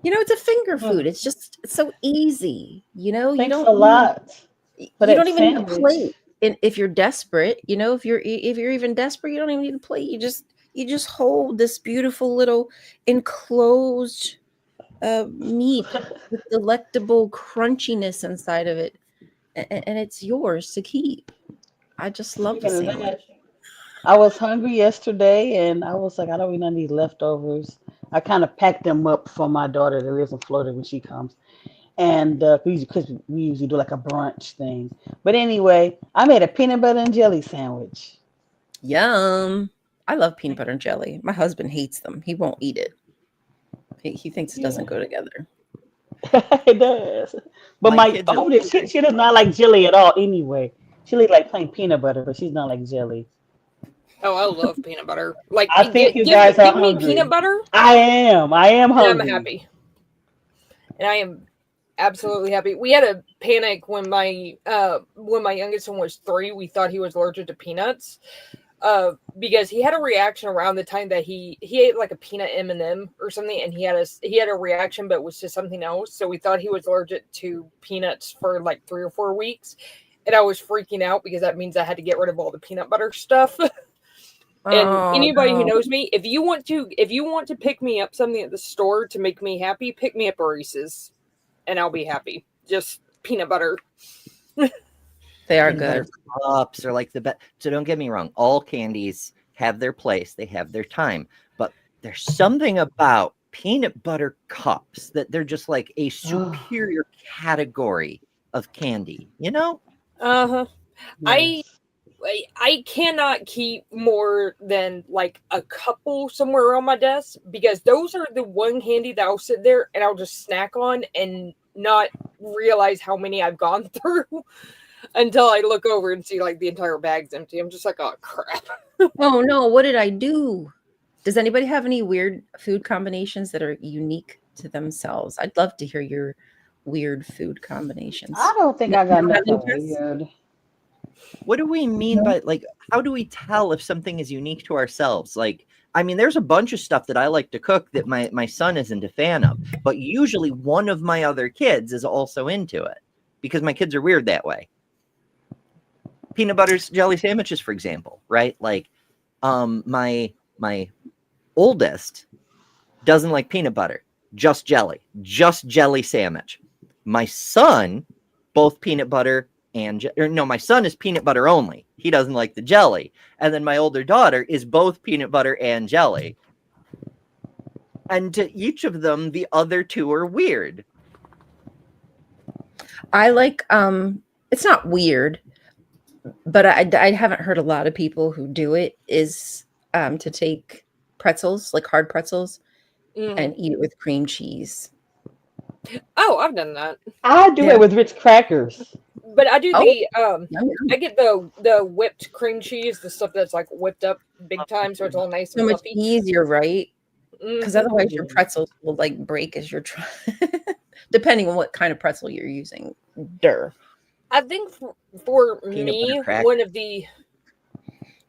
You know, it's a finger food. It's just it's so easy. You know, Thanks you a lot. you don't even need a sandwich. plate. And if you're desperate, you know, if you're even desperate, you don't even need a plate. You just hold this beautiful little enclosed meat with delectable crunchiness inside of it, and it's yours to keep. I just love the Speaking of sandwich. that, I was hungry yesterday, and I was like, I don't really need leftovers. I kind of packed them up for my daughter that lives in Florida when she comes. And because we usually do like a brunch thing. But anyway, I made a peanut butter and jelly sandwich. Yum. I love peanut butter and jelly. My husband hates them. He won't eat it. He thinks it doesn't go together. It does. But My my kids are oldest, she does not like jelly at all anyway. She like plain peanut butter, but she's not like jelly. Oh, I love peanut butter. Like, I think you guys are give me hungry. peanut butter, I am and I'm hungry. happy. And I am absolutely happy. We had a panic when my youngest one was 3. We thought he was allergic to peanuts. because he had a reaction around the time that he ate like a peanut M&M or something, and he had a reaction, but it was to something else. So we thought he was allergic to peanuts for like 3 or 4 weeks, and I was freaking out because that means I had to get rid of all the peanut butter stuff. And anybody who knows me, if you want to pick me up something at the store to make me happy, pick me up a Reese's, and I'll be happy. Just peanut butter. They are Peanut good. butter cups are like the best. So don't get me wrong. All candies have their place. They have their time. But there's something about peanut butter cups that they're just like a superior category of candy. You know? Uh-huh. Yes. I cannot keep more than like a couple somewhere on my desk because those are the one candy that I'll sit there and I'll just snack on and not realize how many I've gone through until I look over and see like the entire bag's empty. I'm just like, oh crap. Oh no, what did I do? Does anybody have any weird food combinations that are unique to themselves? I'd love to hear your weird food combinations. I don't think I got You have nothing any, Jess? weird. What do we mean by like how do we tell if something is unique to ourselves? Like, I mean, there's a bunch of stuff that I like to cook that my son isn't a fan of, but usually one of my other kids is also into it because my kids are weird that way. Peanut butter jelly sandwiches, for example, right? Like, my oldest doesn't like peanut butter, just jelly sandwich. My son, both peanut butter and my son is peanut butter only. He doesn't like the jelly. And then my older daughter is both peanut butter and jelly. And to each of them, the other two are weird. I like it's not weird, but I haven't heard a lot of people who do it is to take pretzels, like hard pretzels, and eat it with cream cheese. Oh, I've done that. I do it with Ritz crackers. But I do Yummy. I get the whipped cream cheese, the stuff that's like whipped up big time, so it's all nice So and much fluffy. easier, right? Because otherwise your pretzels will like break as you're trying, depending on what kind of pretzel you're using. I think for me, one of the,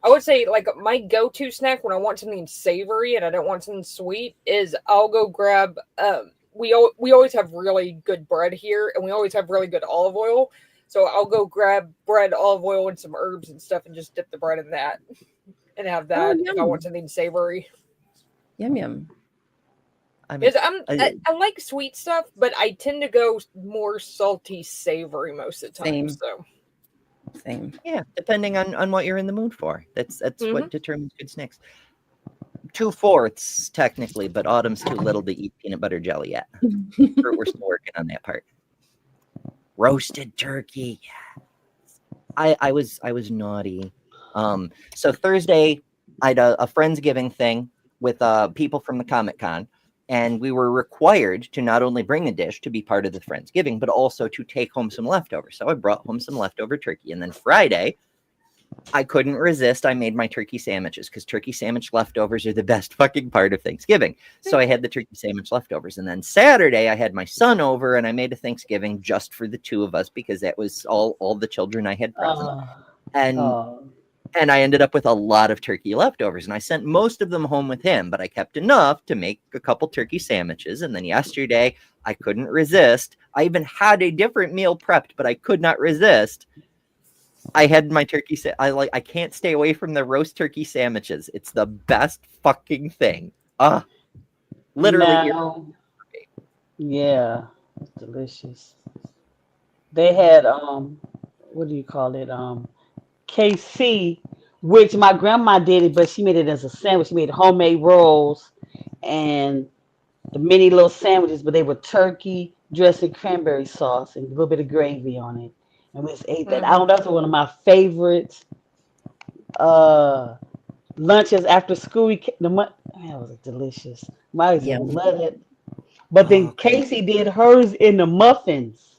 I would say like my go-to snack when I want something savory and I don't want something sweet is I'll go grab. We always have really good bread here, and we always have really good olive oil. So I'll go grab bread, olive oil, and some herbs and stuff, and just dip the bread in that, and have that if I want something savory. Yum yum. I like sweet stuff, but I tend to go more salty, savory most of the time. Same. Yeah, depending on what you're in the mood for. That's what determines good snacks. 2/4 technically, but Autumn's too little to eat peanut butter jelly yet. We're still working on that part. Roasted turkey. I was naughty. So Thursday I had a Friendsgiving thing with people from the Comic-Con, and we were required to not only bring a dish to be part of the Friendsgiving, but also to take home some leftovers. So I brought home some leftover turkey, and then Friday I couldn't resist. I made my turkey sandwiches because turkey sandwich leftovers are the best fucking part of Thanksgiving. So I had the turkey sandwich leftovers. And then Saturday, I had my son over and I made a Thanksgiving just for the two of us because that was all the children I had present. And I ended up with a lot of turkey leftovers. And I sent most of them home with him, but I kept enough to make a couple turkey sandwiches. And then yesterday, I couldn't resist. I even had a different meal prepped, but I could not resist. I had my turkey. I can't stay away from the roast turkey sandwiches. It's the best fucking thing. Literally. Yeah, it's delicious. They had what do you call it? KC, which my grandma did it, but she made it as a sandwich. She made homemade rolls and the mini little sandwiches, but they were turkey dressed in cranberry sauce and a little bit of gravy on it. And we just ate that. I don't know, that's one of my favorites. Lunches after school. That was delicious. I used to love it. But then Casey did hers in the muffins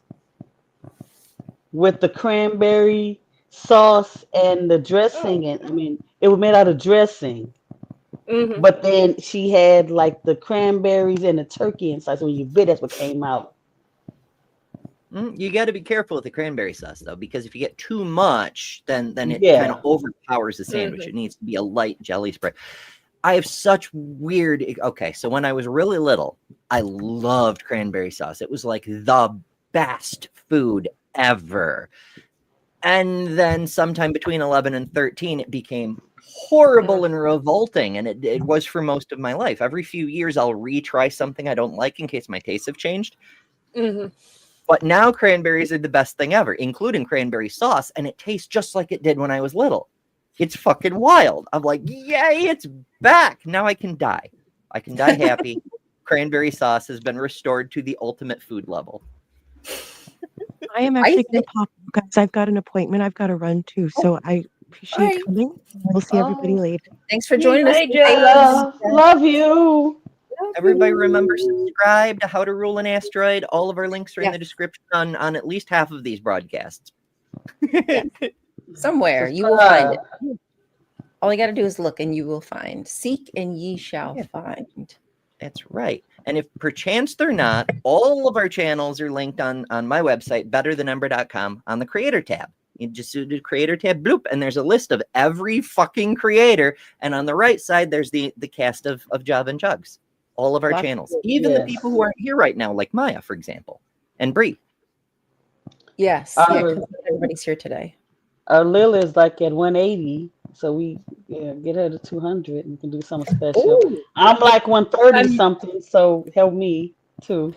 with the cranberry sauce and the dressing. And I mean, it was made out of dressing. But then she had like the cranberries and the turkey inside. So when you bit, that's what came out. You got to be careful with the cranberry sauce though, because if you get too much, then it Yeah. kind of overpowers the sandwich. It needs to be a light jelly spread. I have such weird. Okay, so when I was really little, I loved cranberry sauce. It was like the best food ever. And then sometime between 11 and 13, it became horrible and revolting. And it was for most of my life. Every few years, I'll retry something I don't like in case my tastes have changed. But now cranberries are the best thing ever, including cranberry sauce. And it tastes just like it did when I was little. It's fucking wild. I'm like, yay, it's back. Now I can die. I can die happy. Cranberry sauce has been restored to the ultimate food level. I am actually going to pop, guys. I've got an appointment I've got to run to, so I appreciate Bye. coming. We'll see everybody later. Thanks for joining us. Love you. Everybody remember, subscribe to How to Rule an Asteroid. All of our links are in the description on at least half of these broadcasts. Somewhere you will find it. All you got to do is look and you will find. Seek and ye shall find. That's right. And if perchance they're not, all of our channels are linked on my website, betterthenumber.com, on the creator tab. You just do the creator tab, bloop, and there's a list of every fucking creator. And on the right side, there's the cast of Jav and Jugs. All of our channels. Even the people who aren't here right now, like Maya, for example, and Bree. Yes. Yeah, 'cause everybody's here today. Our Lily is like at 180, so we get her to 200 and we can do something special. Ooh. I'm like 130 something, so help me too.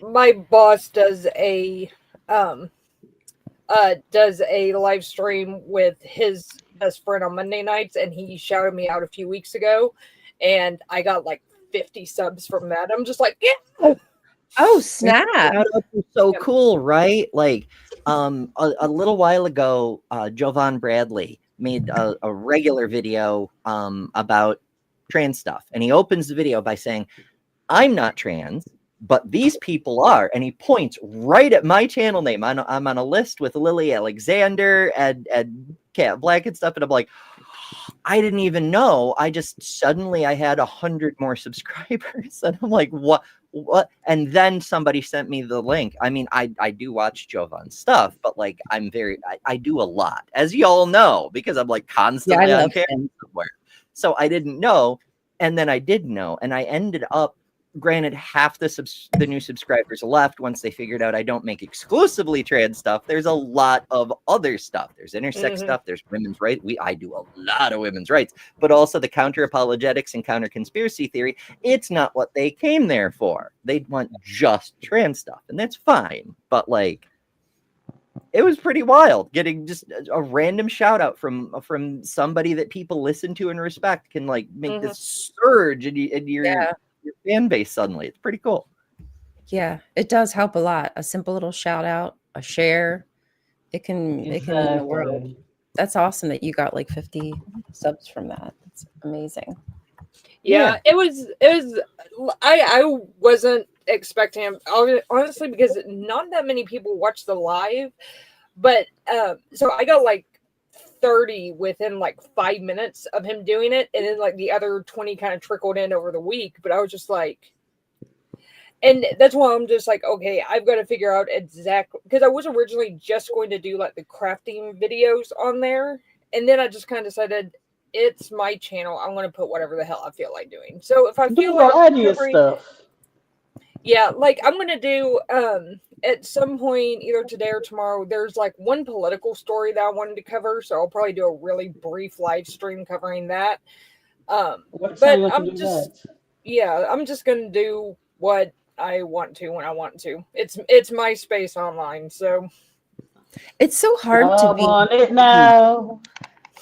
My boss does a live stream with his best friend on Monday nights, and he shouted me out a few weeks ago, and I got like 50 subs from that. I'm just like, yeah. Oh, snap. So cool, right? Like a little while ago, Jovan Bradley made a regular video about trans stuff. And he opens the video by saying, I'm not trans, but these people are. And he points right at my channel name. I'm on a list with Lily Alexander and Cat Black and stuff. And I'm like, I didn't even know. I had 100 more subscribers. And I'm like, what? And then somebody sent me the link. I mean, I do watch Jovan's stuff, but like I do a lot, as you all know, because I'm like constantly on camera somewhere. So I didn't know. And then I did know. And I ended up, granted, half the new subscribers left once they figured out I don't make exclusively trans stuff. There's a lot of other stuff. There's intersex stuff. There's women's rights. I do a lot of women's rights, but also the counter apologetics and counter conspiracy theory. It's not what they came there for. They want just trans stuff, and that's fine. But like, it was pretty wild getting just a random shout out from somebody that people listen to and respect can like make this surge in your fan base suddenly. It's pretty cool. Yeah, it does help a lot. A simple little shout out, a share, it can mean the world. That's awesome that you got like 50 subs from that. It's amazing. Yeah, it was I wasn't expecting him, honestly, because not that many people watch the live, but so I got like 30 within like 5 minutes of him doing it, and then like the other 20 kind of trickled in over the week. But I was just like, and that's why I'm just like, okay, I've got to figure out exactly, because I was originally just going to do like the crafting videos on there, and then I just kind of decided it's my channel. I'm going to put whatever the hell I feel like doing. So if I feel like stuff. Yeah, like I'm going to do at some point, either today or tomorrow, there's like one political story that I wanted to cover. So I'll probably do a really brief live stream covering that. But I'm just, I'm just going to do what I want to when I want to. It's my space online. So it's so hard to be on it now.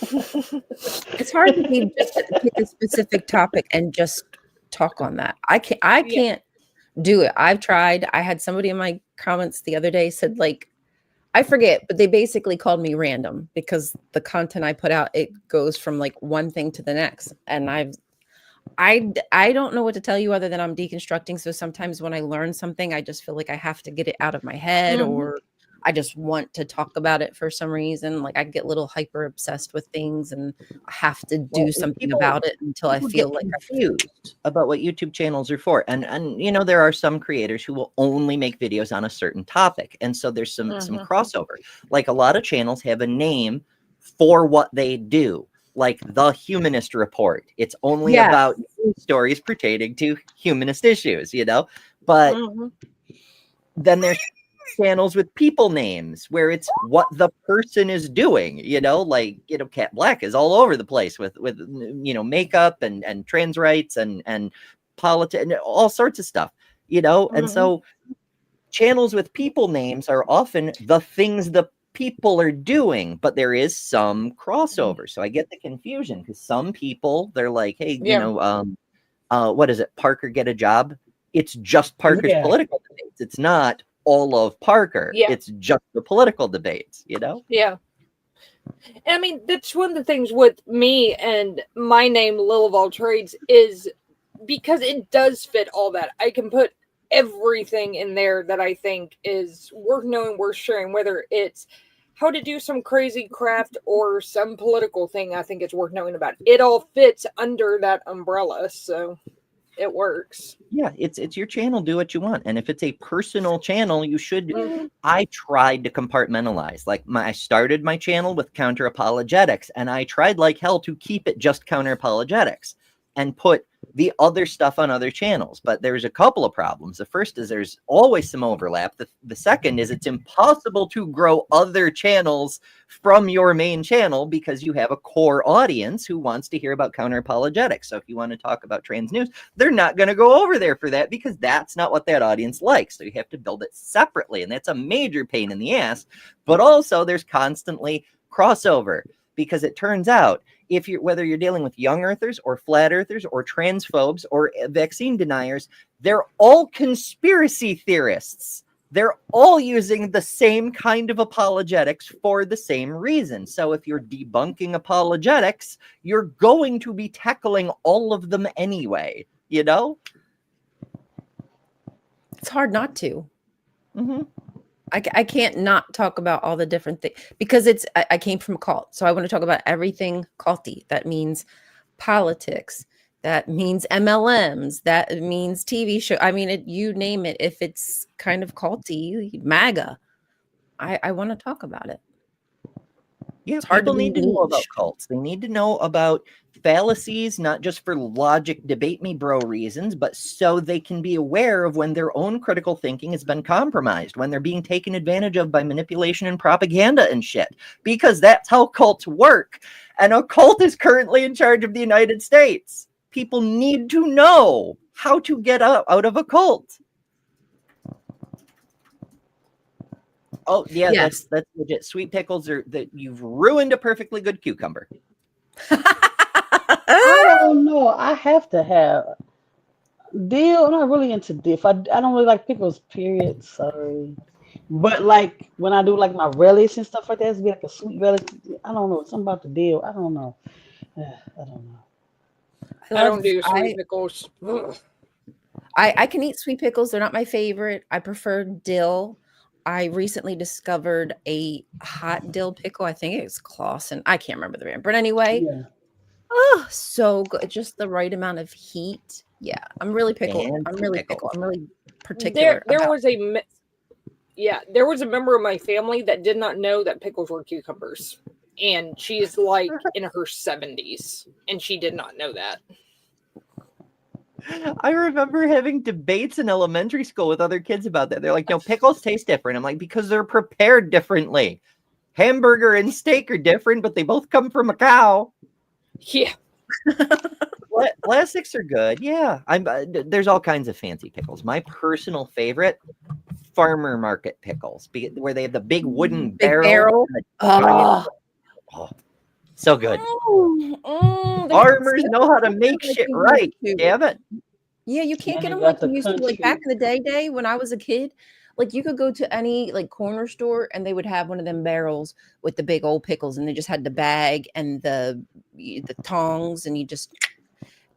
It's hard to be just pick a specific topic and just talk on that. I can't do it. I've tried. I had somebody in my comments the other day said, like, I forget, but they basically called me random because the content I put out, it goes from like one thing to the next. And I don't know what to tell you other than I'm deconstructing. So sometimes when I learn something, I just feel like I have to get it out of my head or I just want to talk about it for some reason. Like I get a little hyper obsessed with things and I have to do Well, something about it until I people feel get like confused about what YouTube channels are for. And you know, there are some creators who will only make videos on a certain topic. And so there's some crossover. Like a lot of channels have a name for what they do, like the Humanist Report. It's only about news stories pertaining to humanist issues, you know. But then there's channels with people names where it's what the person is doing, you know, like, you know, Cat Black is all over the place with you know, makeup and trans rights and politics and all sorts of stuff, you know. And so channels with people names are often the things the people are doing, but there is some crossover. So I get the confusion because some people, they're like, hey, you know, what is it, Parker Get a Job? It's just Parker's political debates. It's not all of Parker. It's just the political debates, you know? Yeah. And I mean, that's one of the things with me and my name, Lil of All Trades, is because it does fit all that. I can put everything in there that I think is worth knowing, worth sharing, whether it's how to do some crazy craft or some political thing I think it's worth knowing about. It all fits under that umbrella, so it works. Yeah, it's your channel. Do what you want. And if it's a personal channel, you should. I tried to compartmentalize. Like I started my channel with counter apologetics, and I tried like hell to keep it just counter apologetics and put the other stuff on other channels. But there's a couple of problems. The first is there's always some overlap. The second is it's impossible to grow other channels from your main channel because you have a core audience who wants to hear about counter apologetics. So if you want to talk about trans news, they're not going to go over there for that because that's not what that audience likes. So you have to build it separately. And that's a major pain in the ass. But also there's constantly crossover because it turns out if you're, whether you're dealing with young earthers or flat earthers or transphobes or vaccine deniers, they're all conspiracy theorists. They're all using the same kind of apologetics for the same reason. So if you're debunking apologetics, you're going to be tackling all of them anyway, you know? it's hard not to. I can't not talk about all the different things because I came from a cult. So I want to talk about everything culty. That means politics. That means MLMs. That means TV show. I mean, you name it. If it's kind of culty, MAGA, I want to talk about it. Yeah, people need to know about cults. They need to know about fallacies, not just for logic, debate me bro reasons, but so they can be aware of when their own critical thinking has been compromised, when they're being taken advantage of by manipulation and propaganda and shit, because that's how cults work. And a cult is currently in charge of the United States. People need to know how to get out of a cult. Oh yeah, yes. That's legit. Sweet pickles are that you've ruined a perfectly good cucumber. I don't know. I have to have dill. I'm not really into dill. I don't really like pickles. Period. Sorry, but like when I do like my relish and stuff like that, it's be like a sweet relish. I don't know. Something about the dill. I don't know. I don't know. I don't do sweet pickles. I can eat sweet pickles. They're not my favorite. I prefer dill. I recently discovered a hot dill pickle. I think it's Clausen. I can't remember the brand. But anyway, oh, so good. Just the right amount of heat. Yeah, I'm really pickle. I'm really particular. There was a member of my family that did not know that pickles were cucumbers. And she's like in her 70s. And she did not know that. I remember having debates in elementary school with other kids about that. They're like, no, pickles taste different. I'm like, because they're prepared differently. Hamburger and steak are different, but they both come from a cow. Yeah. Plastics are good. Yeah. There's all kinds of fancy pickles. My personal favorite, farmer market pickles, where they have the big wooden barrel. Oh, so good. Farmers know how to make shit right. Damn it. Yeah, you can't get them like you used to. Like back in the day when I was a kid, like you could go to any like corner store and they would have one of them barrels with the big old pickles, and they just had the bag and the tongs, and you just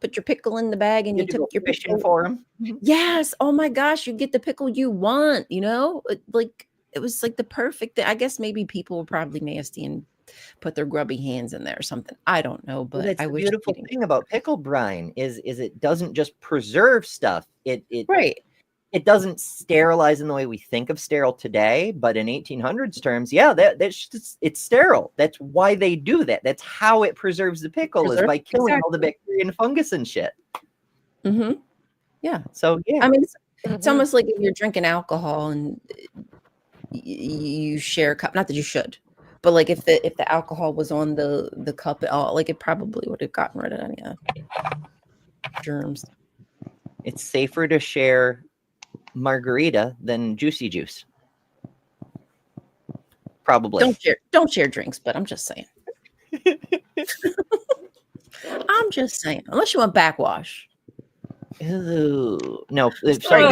put your pickle in the bag and you took your fishing for them. Yes. Oh my gosh, you get the pickle you want. You know, like it was like the perfect thing. I guess maybe people were probably nasty and put their grubby hands in there or something. I don't know, Well, but that's I the wish beautiful they didn't. thing about pickle brine is it doesn't just preserve stuff. It Right. it doesn't sterilize in the way we think of sterile today, but in 1800s terms, yeah, that's just, it's sterile. That's why they do that. That's how it preserves the pickle is by killing all the bacteria and fungus and shit. Mm-hmm. Yeah. So yeah, I mean, it's almost like if you're drinking alcohol and you share a cup. Not that you should, but like if the alcohol was on the cup at all, like it probably would have gotten rid of any germs. it's safer to share margarita than juicy juice. Probably. Don't share drinks, but I'm just saying. I'm just saying. Unless you want backwash. Ooh, no, sorry.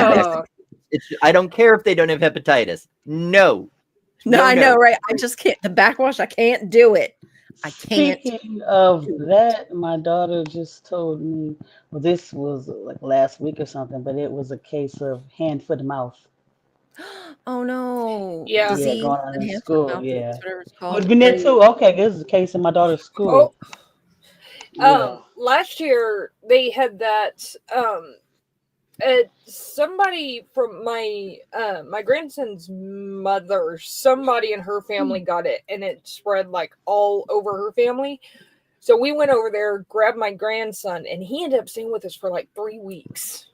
I don't care if they don't have hepatitis. No. No, I know, right? I just can't. The backwash, I can't do it. I can't. Speaking of that, my daughter just told me, well, this was like last week or something, but it was a case of hand, foot, and mouth. Oh no. Yeah. Disease going on and in hand, foot, school. mouth, Yeah. whatever it's Well, called. it's been there too. Okay, this is a case in my daughter's school. Last year they had that. Somebody from my grandson's mother, somebody in her family got it, and it spread like all over her family. So we went over there, grabbed my grandson, and he ended up staying with us for like 3 weeks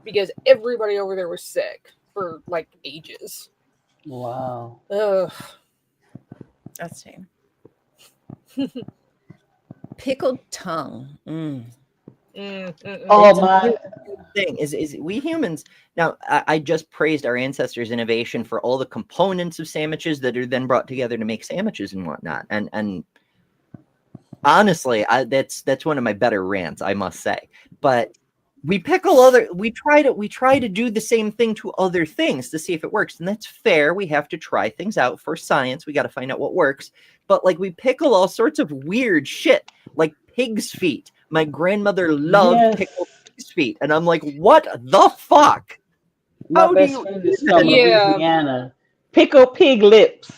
because everybody over there was sick for like ages. Wow. Ugh. That's shame. Pickled tongue. Oh my thing is we humans now I just praised our ancestors' innovation for all the components of sandwiches that are then brought together to make sandwiches and whatnot. And honestly, that's one of my better rants, I must say. But we try to do the same thing to other things to see if it works, and that's fair. We have to try things out for science. We got to find out what works. But like we pickle all sorts of weird shit, like pig's feet. My grandmother loved pickled pig's feet, and I'm like, what the fuck? My best friend is from Louisiana. Pickle pig lips.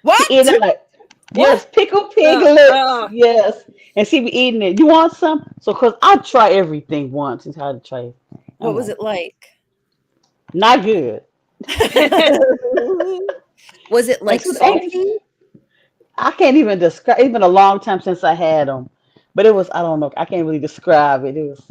What? Yes, pickle pig lips. Yes. And she be eating it. You want some? So, because I try everything once. It's hard to try it. What was it like? Not good. Was it like salty? I can't even describe. It's been a long time since I had them. But it was, I don't know. I can't really describe it. It was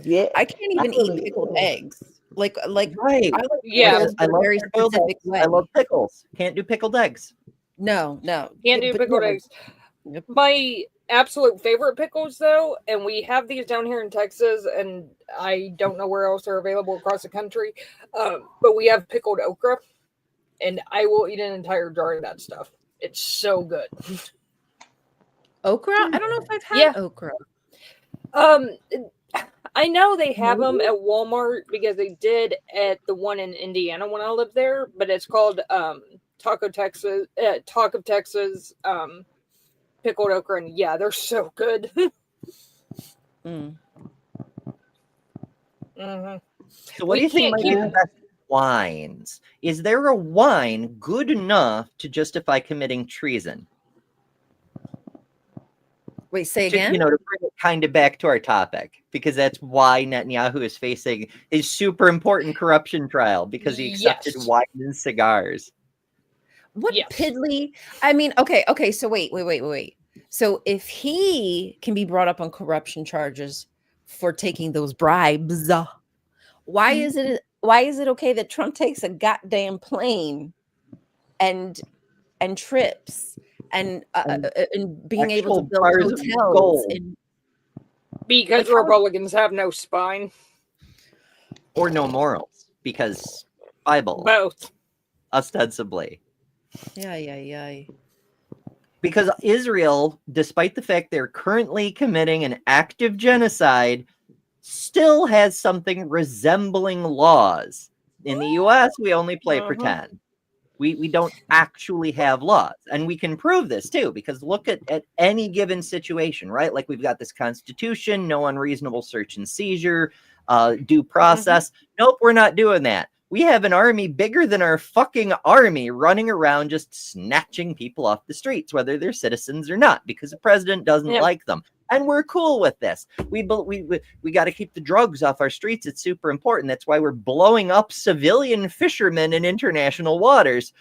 yeah. I can't even eat pickled eggs. Like right. I like I love very specific way. I love pickles. Can't do pickled eggs. No. Can't do pickled eggs. Yep. My absolute favorite pickles, though, and we have these down here in Texas, and I don't know where else they're available across the country, but we have pickled okra, and I will eat an entire jar of that stuff. It's so good. Okra? I don't know if I've had okra. I know they have them at Walmart because they did at the one in Indiana when I lived there, but it's called Talk of Texas, pickled okra, and yeah, they're so good. So what do you think might be the best wines? Is there a wine good enough to justify committing treason? Wait, say again? To bring it kind of back to our topic, because that's why Netanyahu is facing a super important corruption trial because he accepted wine and cigars. What piddly? I mean, okay. So wait. So if he can be brought up on corruption charges for taking those bribes, why is it okay that Trump takes a goddamn plane and trips and being able to build hotels because Republicans have no spine or no morals, because Bible both ostensibly. Yeah. Because Israel, despite the fact they're currently committing an active genocide, still has something resembling laws. In the US, we only play pretend. We don't actually have laws. And we can prove this too, because look at any given situation, right? Like we've got this constitution, no unreasonable search and seizure, due process. Nope, we're not doing that. We have an army bigger than our fucking army running around just snatching people off the streets, whether they're citizens or not, because the president doesn't like them. And we're cool with this. We got to keep the drugs off our streets. It's super important. That's why we're blowing up civilian fishermen in international waters.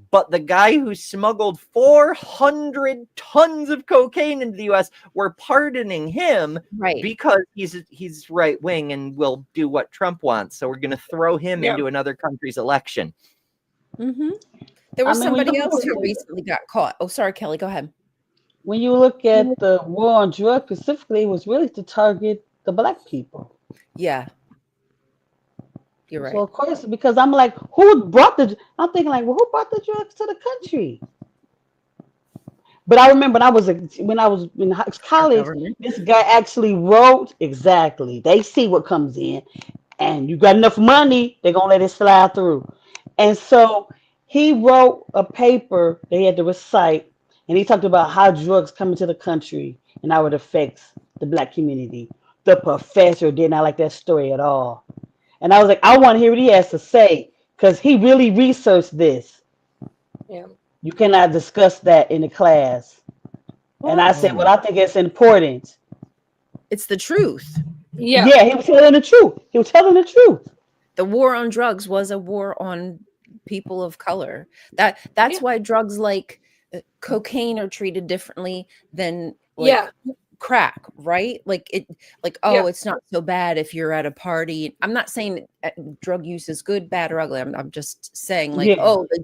But the guy who smuggled 400 tons of cocaine into the U.S., we're pardoning him because he's right wing and will do what Trump wants. So we're going to throw him into another country's election. Mm-hmm. There was somebody else who recently got caught. Oh, sorry, Kelly. Go ahead. When you look at the war on drugs specifically, it was really to target the black people. Yeah. You're right. So of course, because I'm like, I'm thinking like, well, who brought the drugs to the country? But I remember when I was in college, this guy actually wrote exactly. They see what comes in, and you got enough money, they're gonna let it slide through. And so he wrote a paper they had to recite, and he talked about how drugs come into the country and how it affects the black community. The professor did not like that story at all. And I was like, I want to hear what he has to say because he really researched this. Yeah. You cannot discuss that in the class. And I said, well, I think it's important. It's the truth. Yeah. Yeah, he was telling the truth. He was telling the truth. The war on drugs was a war on people of color. That's why drugs like cocaine are treated differently than crack, right? It's not so bad if you're at a party. I'm not saying drug use is good, bad, or ugly. I'm just saying they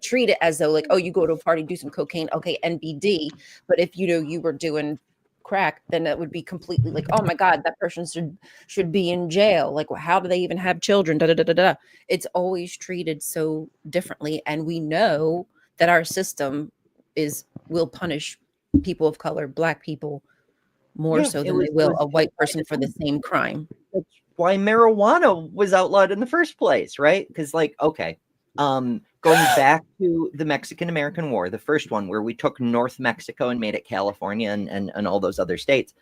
treat it as though you go to a party, do some cocaine, okay, NBD. But if you were doing crack, then that would be completely oh my God, that person should be in jail. How do they even have children? It's always treated so differently, and we know that our system will punish people of color, black people, more so than they will a white person for the same crime. That's why marijuana was outlawed in the first place, right? Because going back to the Mexican-American War, the first one where we took North Mexico and made it California and all those other states,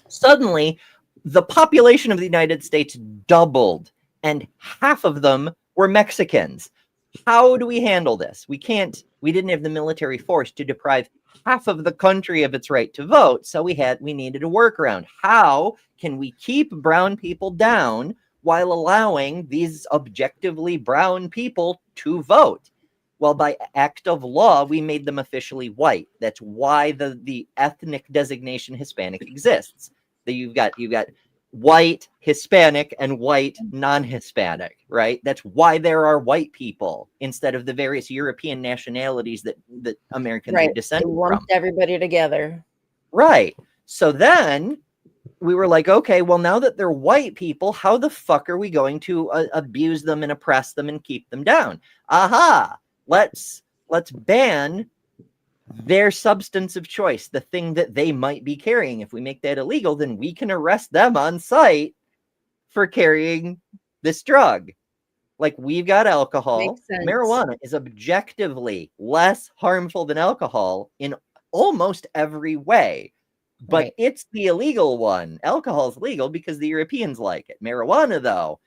suddenly the population of the United States doubled and half of them were Mexicans. How do we handle this? We didn't have the military force to deprive half of the country of its right to vote. So we needed a workaround. How can we keep brown people down while allowing these objectively brown people to vote? Well, by act of law, we made them officially white. That's why the ethnic designation Hispanic exists. You've got white, Hispanic, and white non-Hispanic, right? That's why there are white people instead of the various European nationalities that Americans are descended from. Lumped everybody together. Right. So then we were like, okay, well, now that they're white people, how the fuck are we going to abuse them and oppress them and keep them down? Aha! Let's ban their substance of choice, the thing that they might be carrying. If we make that illegal, then we can arrest them on site for carrying this drug. We've got alcohol. Marijuana is objectively less harmful than alcohol in almost every way, but it's the illegal one. Alcohol is legal because the Europeans like it. Marijuana, though,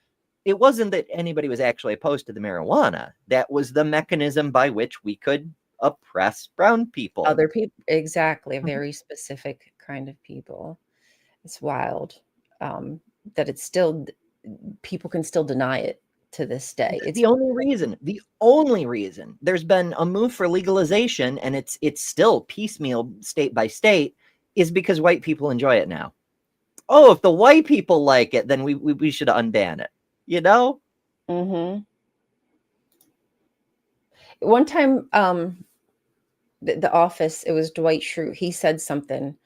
it wasn't that anybody was actually opposed to the marijuana. That was the mechanism by which we could oppress brown people. Other people, exactly, a very specific kind of people. It's wild that it's still, people can still deny it to this day. It's the only reason there's been a move for legalization, and it's still piecemeal state by state, is because white people enjoy it now. Oh, if the white people like it, then we should unban it. Mm-hmm. One time, the Office, it was Dwight Schrute. He said something,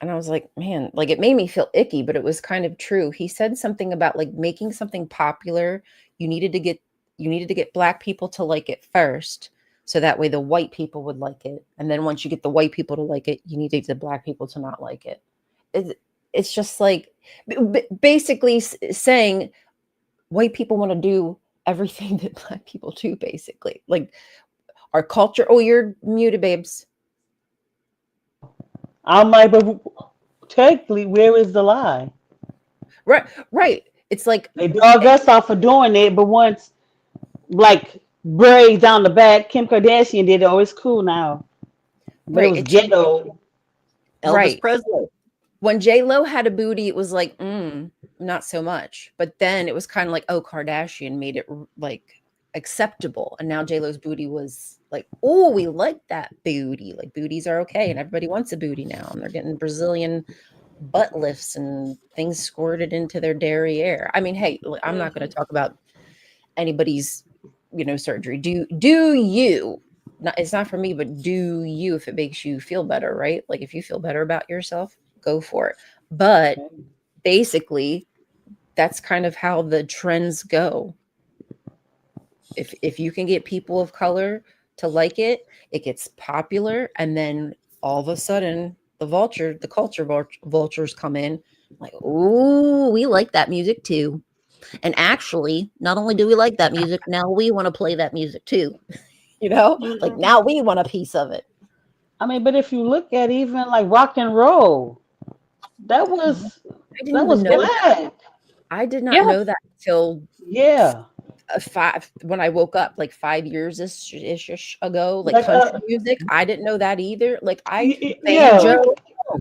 and I was like, man, it made me feel icky, but it was kind of true. He said something about making something popular. You needed to get black people to like it first, so that way the white people would like it. And then once you get the white people to like it, you need to get the black people to not like it. It's just basically saying white people want to do everything that black people do, basically. Our culture. Oh, you're muted, babes. I'm like, but technically, where is the lie? Right. It's like They dug us off for doing it, but once like braids down the back, Kim Kardashian did it. Oh, it's cool now. But it right. was It's ghetto. Elvis right. Presley. When J Lo had a booty, it was like, not so much. But then it was kind of like, oh, Kardashian made it like acceptable, and now J Lo's booty was like, oh, we like that booty. Like booties are okay, and everybody wants a booty now, and they're getting Brazilian butt lifts and things squirted into their derriere. I mean, hey, I'm not going to talk about anybody's, surgery. Do you? Not, it's not for me, but do you if it makes you feel better, right? Like if you feel better about yourself, go for it. But basically, that's kind of how the trends go. If you can get people of color to like it, it gets popular, and then all of a sudden the culture vultures come in like, oh, we like that music too. And actually, not only do we like that music, now we want to play that music too. Like now we want a piece of it. I mean, but if you look at even like rock and roll, that was I didn't even know black. that. I did not know that until Yeah. when I woke up like 5 years ish ago, like country music. I didn't know that either. Like banjo.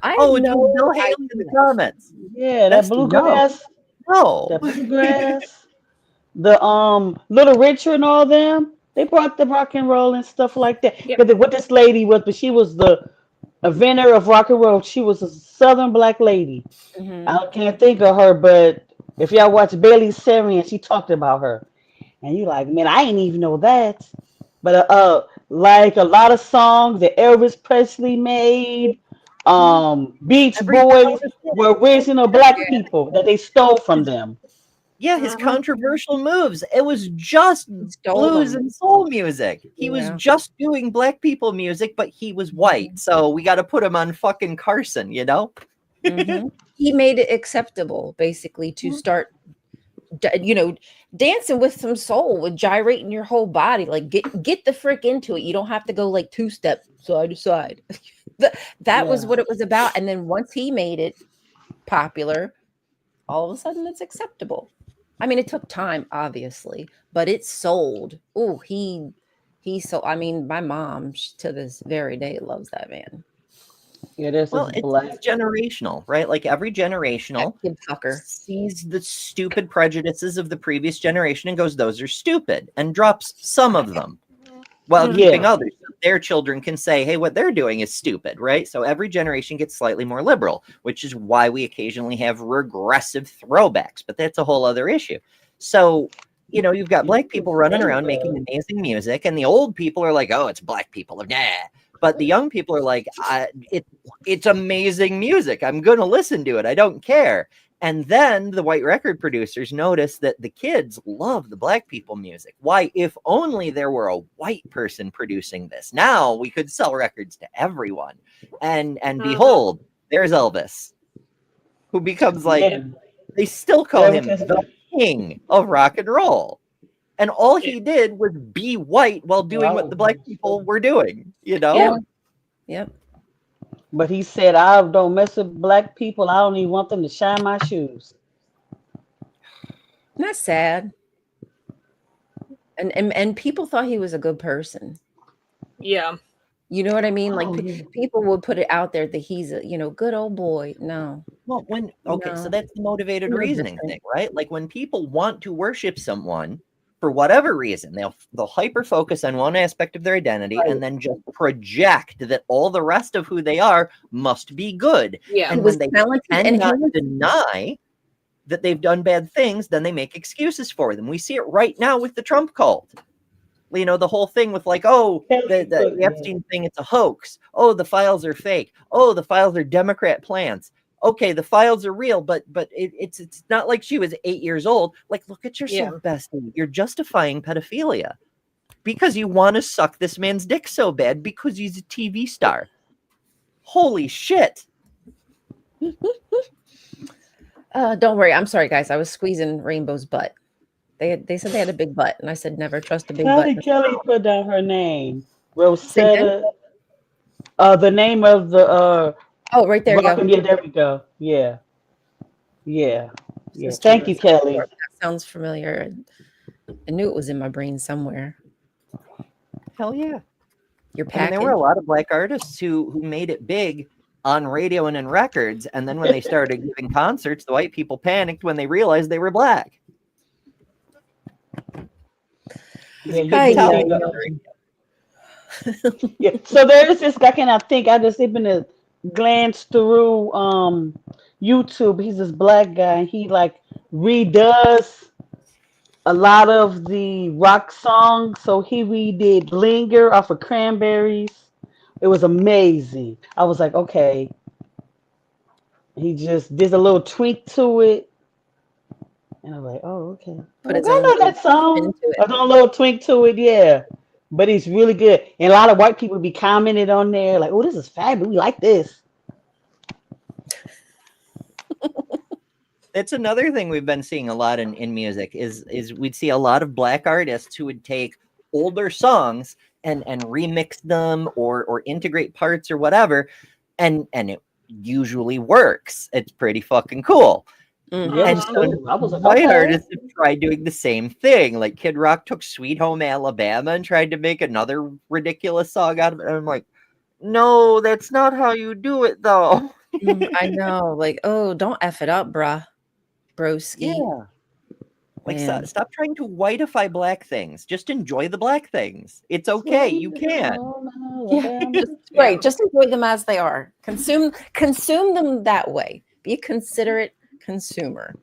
I Bill know. Haley in the comments. Yeah, That's that bluegrass. No. That bluegrass. The Little Richard and all them. They brought the rock and roll and stuff like that. But what this lady was, but she was the inventor of rock and roll. She was a Southern black lady. I can't think of her, but if y'all watch Bailey Sarian, she talked about her. And you like, man, I ain't even know that. But like a lot of songs that Elvis Presley made, Beach Boys were original black people that they stole from them. Yeah, his controversial moves. It was just blues and soul music. He was just doing black people music, but he was white. So we got to put him on fucking Carson, He made it acceptable, basically, to start, dancing with some soul, with gyrating your whole body. Like get the frick into it. You don't have to go like 2-step side to side. That was what it was about. And then once he made it popular, all of a sudden it's acceptable. I mean, it took time, obviously, but it sold. Oh, he sold. I mean, my mom to this very day loves that man. Yeah, it's generational, right? Like every generational sees the stupid prejudices of the previous generation and goes, those are stupid, and drops some of them while keeping others. Their children can say, hey, what they're doing is stupid, right? So every generation gets slightly more liberal, which is why we occasionally have regressive throwbacks, but that's a whole other issue. So, you've got black people running around making amazing music, and the old people are like, oh, it's black people. Nah. But the young people are like, it's amazing music. I'm going to listen to it. I don't care. And then the white record producers notice that the kids love the black people music. Why, if only there were a white person producing this. Now we could sell records to everyone. And behold, there's Elvis, who becomes like, they still call him the king of rock and roll. And all he did was be white while doing what the black people were doing, Yep. But he said, I don't mess with black people. I don't even want them to shine my shoes. That's sad. And people thought he was a good person. Yeah. You know what I mean? Like people would put it out there that he's a, good old boy. No. Well, so that's the motivated reasoning thing, right? Like when people want to worship someone for whatever reason, they'll hyper focus on one aspect of their identity and then just project that all the rest of who they are must be good. Yeah. And when they cannot deny that they've done bad things, then they make excuses for them. We see it right now with the Trump cult. The whole thing with like, oh, the Epstein thing, it's a hoax. Oh, the files are fake. Oh, the files are Democrat plans. Okay, the files are real, but it's not like she was 8 years old. Like, look at yourself, bestie. You're justifying pedophilia because you want to suck this man's dick so bad because he's a TV star. Holy shit. Don't worry. I'm sorry, guys. I was squeezing Rainbow's butt. They said they had a big butt, and I said never trust a big butt. Kelly put down her name. Rosetta. The name of the oh, right there you go. Yeah, there we go. Yeah. Yeah. Sister Thank you, Rose. Kelly. That sounds familiar. I knew it was in my brain somewhere. Hell yeah. Your I mean, there package. were a lot of black artists who made it big on radio and in records, and then when they started giving concerts, the white people panicked when they realized they were black. Yeah, You couldn't tell each other. yeah. So there's this guy. Can I think? I just even to glance through YouTube. He's this black guy. He like redoes a lot of the rock songs. So he redid "Linger" off of Cranberries. It was amazing. I was like, okay. He just did a little tweak to it, and I was like, oh, okay. I'm Put like, its I own know little that song. into it. A little twink to it, yeah. But it's really good. And a lot of white people be commenting on there, like, oh, this is fabulous. We like this. It's another thing we've been seeing a lot in music is we'd see a lot of black artists who would take older songs and remix them or integrate parts or whatever, and it usually works. It's pretty fucking cool. Mhm. Yeah, it And was so cool. I was like, white okay. artists have tried doing the same thing. Like Kid Rock took Sweet Home Alabama and tried to make another ridiculous song out of it. And I'm like, no, that's not how you do it, though. I know. Like, oh, don't F it up, bruh. Broski. Yeah. Like, Man. stop trying to whiteify black things. Just enjoy the black things. It's okay. You can. Yeah, just enjoy them as they are. Consume them that way. Be a considerate consumer,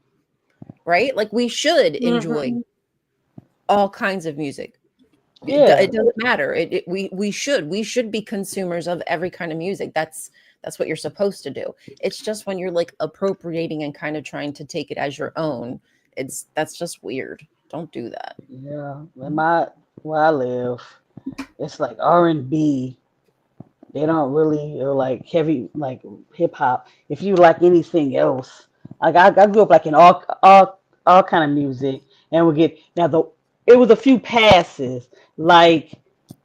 right? Like we should enjoy all kinds of music. Yeah. It doesn't matter. We should be consumers of every kind of music. That's what you're supposed to do. It's just when you're like appropriating and kind of trying to take it as your own. That's just weird. Don't do that. Yeah. Where I live, it's like R&B. They don't really like heavy like hip hop. If you like anything else, like I grew up like in all kind of music, and we get it was a few passes like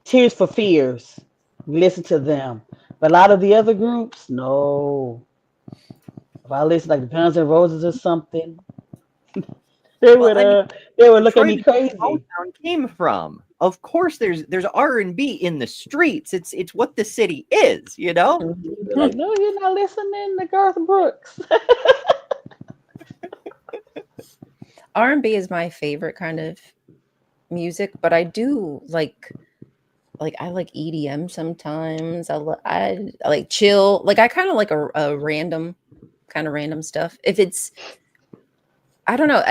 Tears for Fears. We listen to them, but a lot of the other groups, no. If I listen like the Guns N' Roses or something, they Well, would look at Detroit me is where crazy. Motown came from. Of course, there's R&B in the streets. It's what the city is, you know. They're like, no, you're not listening to Garth Brooks. R&B is my favorite kind of music, but I do like I like EDM sometimes. I like chill. Like I kind of like a random stuff. If it's I don't know.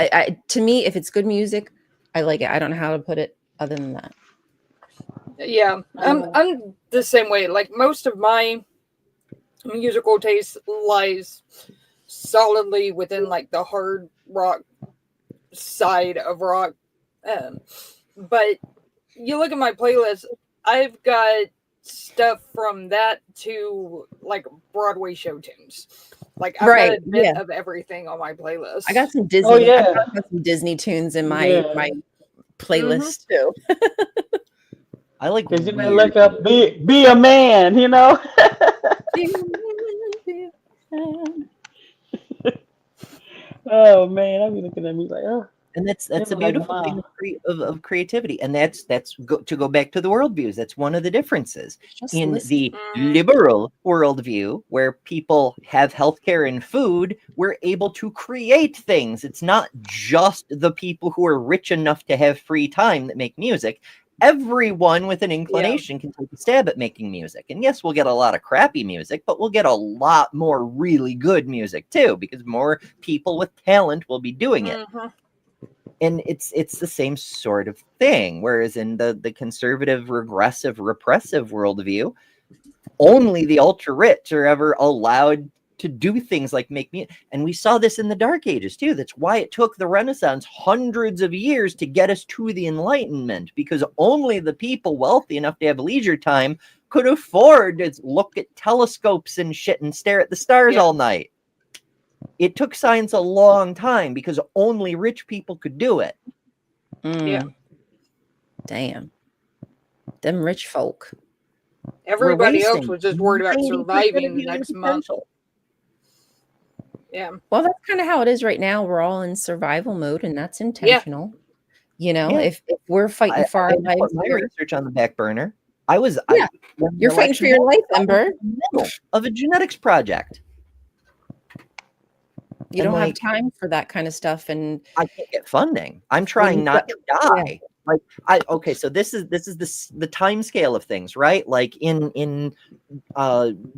To me, if it's good music, I like it. I don't know how to put it other than that. Yeah, I'm the same way. Like most of my musical taste lies solidly within like the hard rock side of rock. But you look at my playlist, I've got stuff from that to like Broadway show tunes. Like I've got a bit of everything on my playlist. I got some Disney. Oh, yeah. I've got some Disney tunes in my Yeah. playlist too. I like Because you may weird- look up, be a man, you know? Oh, man. I be looking at me like, oh. And that's a Never like beautiful wow. thing of creativity, and that's to go back to the worldviews. That's one of the differences Just in listen. the liberal worldview, where people have healthcare and food. We're able to create things. It's not just the people who are rich enough to have free time that make music. Everyone with an inclination can take a stab at making music. And yes, we'll get a lot of crappy music, but we'll get a lot more really good music too, because more people with talent will be doing it. And it's the same sort of thing. Whereas in the conservative, regressive, repressive worldview, only the ultra rich are ever allowed to do things like make music. And we saw this in the Dark Ages too. That's why it took the Renaissance hundreds of years to get us to the Enlightenment, because only the people wealthy enough to have leisure time could afford to look at telescopes and shit and stare at the stars all night. It took science a long time because only rich people could do it. Yeah. Damn. Them rich folk. Everybody else wasting was just worried about 90% surviving of the human next month. potential. Yeah. Well, that's kind of how it is right now. We're all in survival mode, and that's intentional. You know, Yeah. if we're fighting for our I put lives my here, research on the back burner. I when the you're fighting for election your life, happened, I was Ember. in the middle of a genetics project. You And don't have like, time for that kind of stuff, and I can't get funding. I'm when trying you not get to die. Like okay, so this is the time scale of things, right? Like in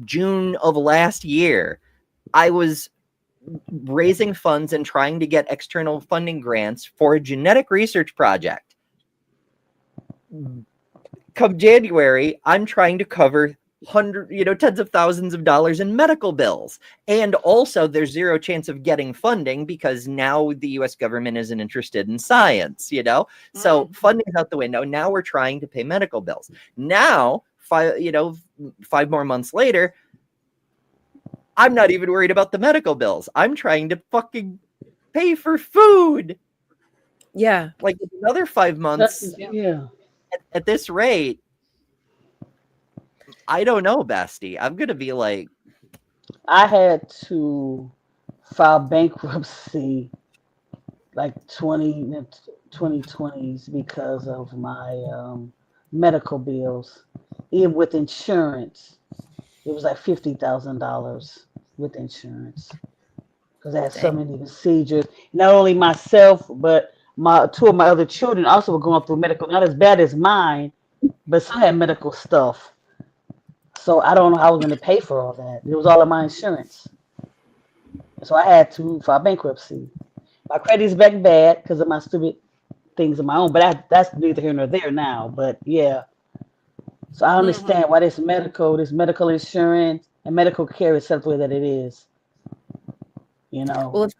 June of last year, I was raising funds and trying to get external funding grants for a genetic research project. Come January, I'm trying to cover tens of thousands of dollars in medical bills. And also there's zero chance of getting funding because now the US government isn't interested in science, So funding's out the window. Now we're trying to pay medical bills. Now, 5 more months later, I'm not even worried about the medical bills. I'm trying to fucking pay for food. yeah, Like another 5 months Yeah. at this rate, I don't know, Basti. I'm gonna be like, I had to file bankruptcy like 2020s because of my medical bills. Even with insurance, it was like $50,000 with insurance because I had so dang. many procedures. Not only myself, but my two of my other children also were going through medical, not as bad as mine, but some had medical stuff. So I don't know how I was going to pay for all that. It was all of my insurance. So I had to file bankruptcy. My credit's back bad because of my stupid things of my own, but that's neither here nor there now. But yeah, so I understand why this medical insurance, and medical care is set the way that it is. You Well, know,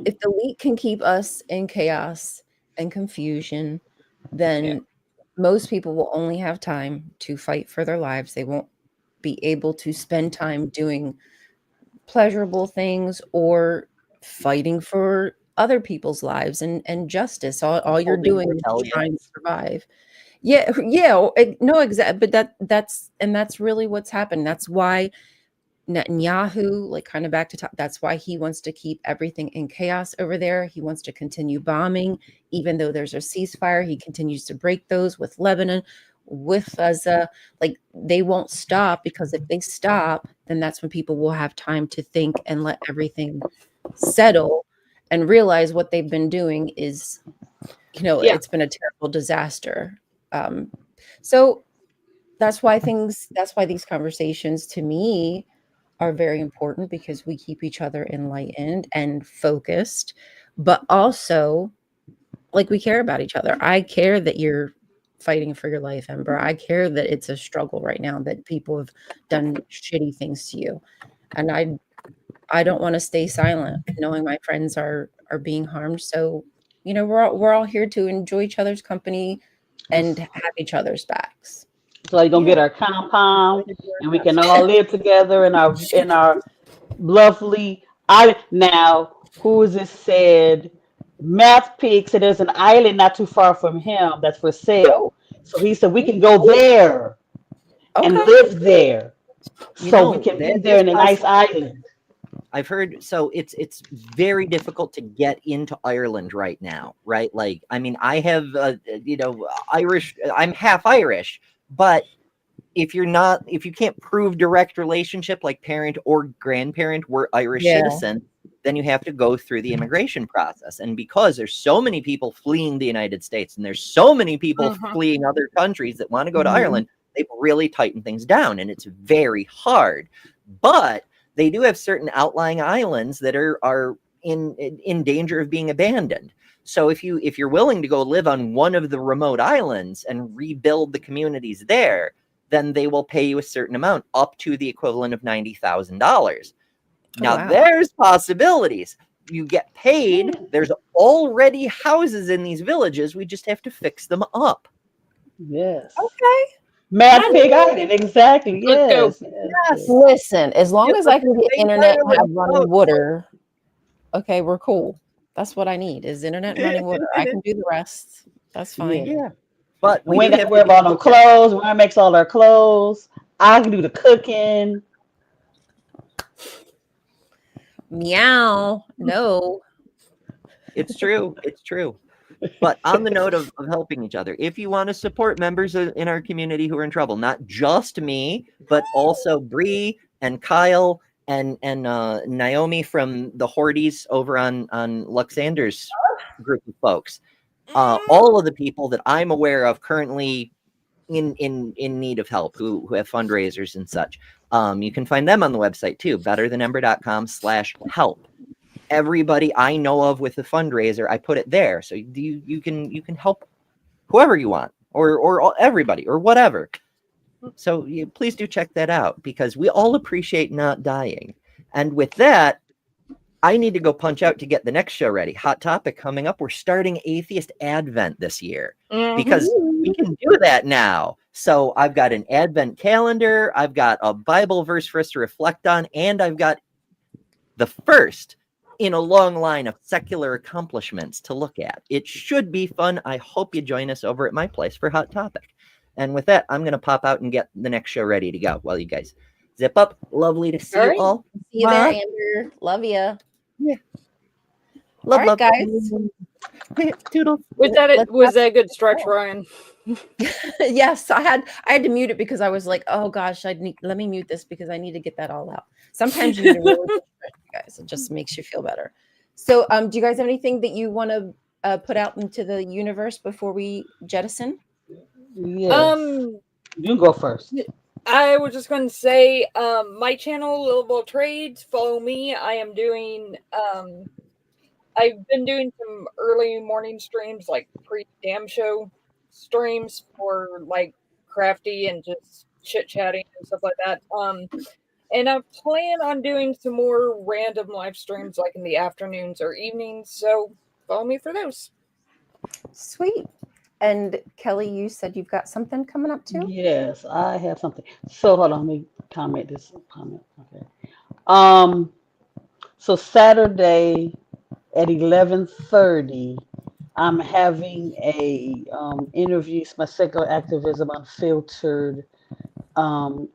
if the elite can keep us in chaos and confusion, then most people will only have time to fight for their lives. They won't be able to spend time doing pleasurable things or fighting for other people's lives and justice. All you're holding doing is trying to intelligence. survive. Yeah, no, exact. But that's really what's happened. That's why Netanyahu, like kind of back to top, that's why he wants to keep everything in chaos over there. He wants to continue bombing, even though there's a ceasefire. He continues to break those with Lebanon, with Gaza. Like they won't stop because if they stop, then that's when people will have time to think and let everything settle and realize what they've been doing is, it's been a terrible disaster. So that's why these conversations to me are very important because we keep each other enlightened and focused, but also like we care about each other. I care that you're fighting for your life, Ember. I care that it's a struggle right now, that people have done shitty things to you. And I don't want to stay silent knowing my friends are being harmed. So, we're all here to enjoy each other's company and have each other's backs. so you don't get our compound, and we can all live together in our lovely island. Now, who is it said? Math Pig said there's an island not too far from him that's for sale. So he said we can go there and Okay. live there. So we can be that there is in a nice possible. island. I've heard so it's very difficult to get into Ireland right now, right? Like, I mean, I have Irish. I'm half Irish, but if you can't prove direct relationship, like parent or grandparent were Irish Yeah. citizens, then you have to go through the immigration process. And because there's so many people fleeing the United States, and there's so many people fleeing other countries that want to go to Ireland, they've really tightened things down, and it's very hard. But they do have certain outlying islands that are in danger of being abandoned. So if you're willing to go live on one of the remote islands and rebuild the communities there, then they will pay you a certain amount, up to the equivalent of $90,000. Now, wow. there's possibilities. You get paid. There's already houses in these villages. We just have to fix them up. Yes. Okay. Math Pig Island, exactly. Let's Yes. Yes. Listen, as long as I can get Make internet and have Ireland running out. water, okay, we're cool. That's what I need is internet and running water. I can do the rest. That's fine. Yeah. But We ain't do got to have worry about no clothes. Ryan makes all our clothes. I can do the cooking. Meow. No. It's true. It's true. But on the note of helping each other, if you want to support members in our community who are in trouble, not just me, but also Bree and Kyle and Naomi from the Horties over on Luxander's group of folks, all of the people that I'm aware of currently in need of help who have fundraisers and such, you can find them on the website too, betterthanember.com/help. Everybody I know of with a fundraiser, I put it there, so you can help whoever you want, or everybody, or whatever. So please do check that out, because we all appreciate not dying. And with that, I need to go punch out to get the next show ready. Hot topic coming up. We're starting Atheist Advent this year because we can do that now. So I've got an Advent calendar, I've got a Bible verse for us to reflect on, and I've got the first in a long line of secular accomplishments to look at. It should be fun. I hope you join us over at my place for Hot Topic. And with that, I'm going to pop out and get the next show ready to go while you guys zip up. Lovely to see you all. See you there, Amber. Love you. Yeah. All right, guys. Toodles. Was that a good stretch, Ryan? Yes, I had to mute it because I was like, oh gosh, let me mute this because I need to get that all out. Sometimes you need to really stretch, guys. It just makes you feel better. So do you guys have anything that you want to put out into the universe before we jettison? Yes. You go first. I was just going to say, my channel, Little Trades, follow me. I am doing, I've been doing some early morning streams, like pre-damn show streams for like crafty and just chit-chatting and stuff like that. And I plan on doing some more random live streams like in the afternoons or evenings. So follow me for those. Sweet. And Kelly, you said you've got something coming up too? Yes, I have something. So hold on, let me comment this comment. Okay. So Saturday at 11:30, I'm having a interview, my secular activism unfiltered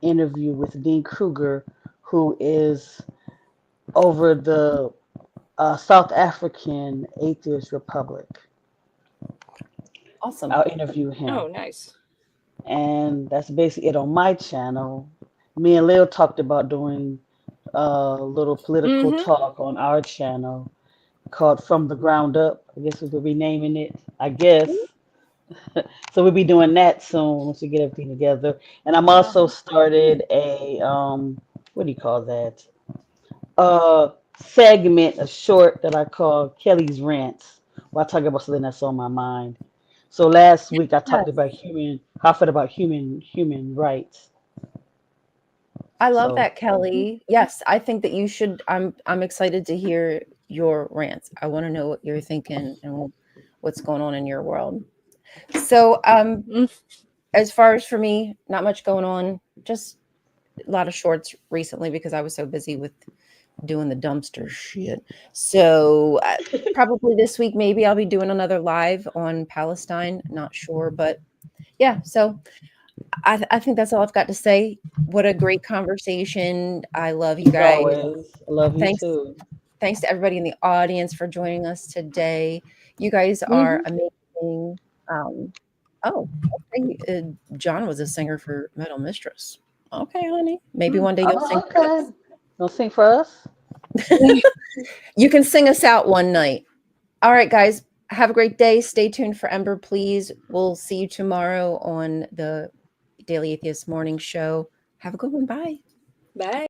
interview with Dean Kruger, who is over the South African Atheist Republic. Awesome. I'll interview him. Oh, nice. And that's basically it on my channel. Me and Lil talked about doing a little political talk on our channel called From the Ground Up. I guess we will be naming it, I guess. So we'll be doing that soon once we get everything together. And I'm also started a what do you call that? Segment, a short that I call Kelly's Rants, where I talk about something that's on my mind. So last week I talked about how I felt about human rights. I love that, Kelly. Yes, I think that you should. I'm excited to hear your rants. I want to know what you're thinking and what's going on in your world. So, as far as for me, not much going on. Just a lot of shorts recently because I was so busy with doing the dumpster shit. So probably this week, maybe I'll be doing another live on Palestine. Not sure, but yeah. So I think that's all I've got to say. What a great conversation. I love you guys. Always. I love you too. Thanks to everybody in the audience for joining us today. You guys are amazing. Okay. John was a singer for Metal Mistress. Okay, honey. Maybe one day you'll sing for us. You'll sing for us? You can sing us out one night. All right, guys. Have a great day. Stay tuned for Ember, please. We'll see you tomorrow on the Daily Atheist Morning Show. Have a good one. Bye. Bye.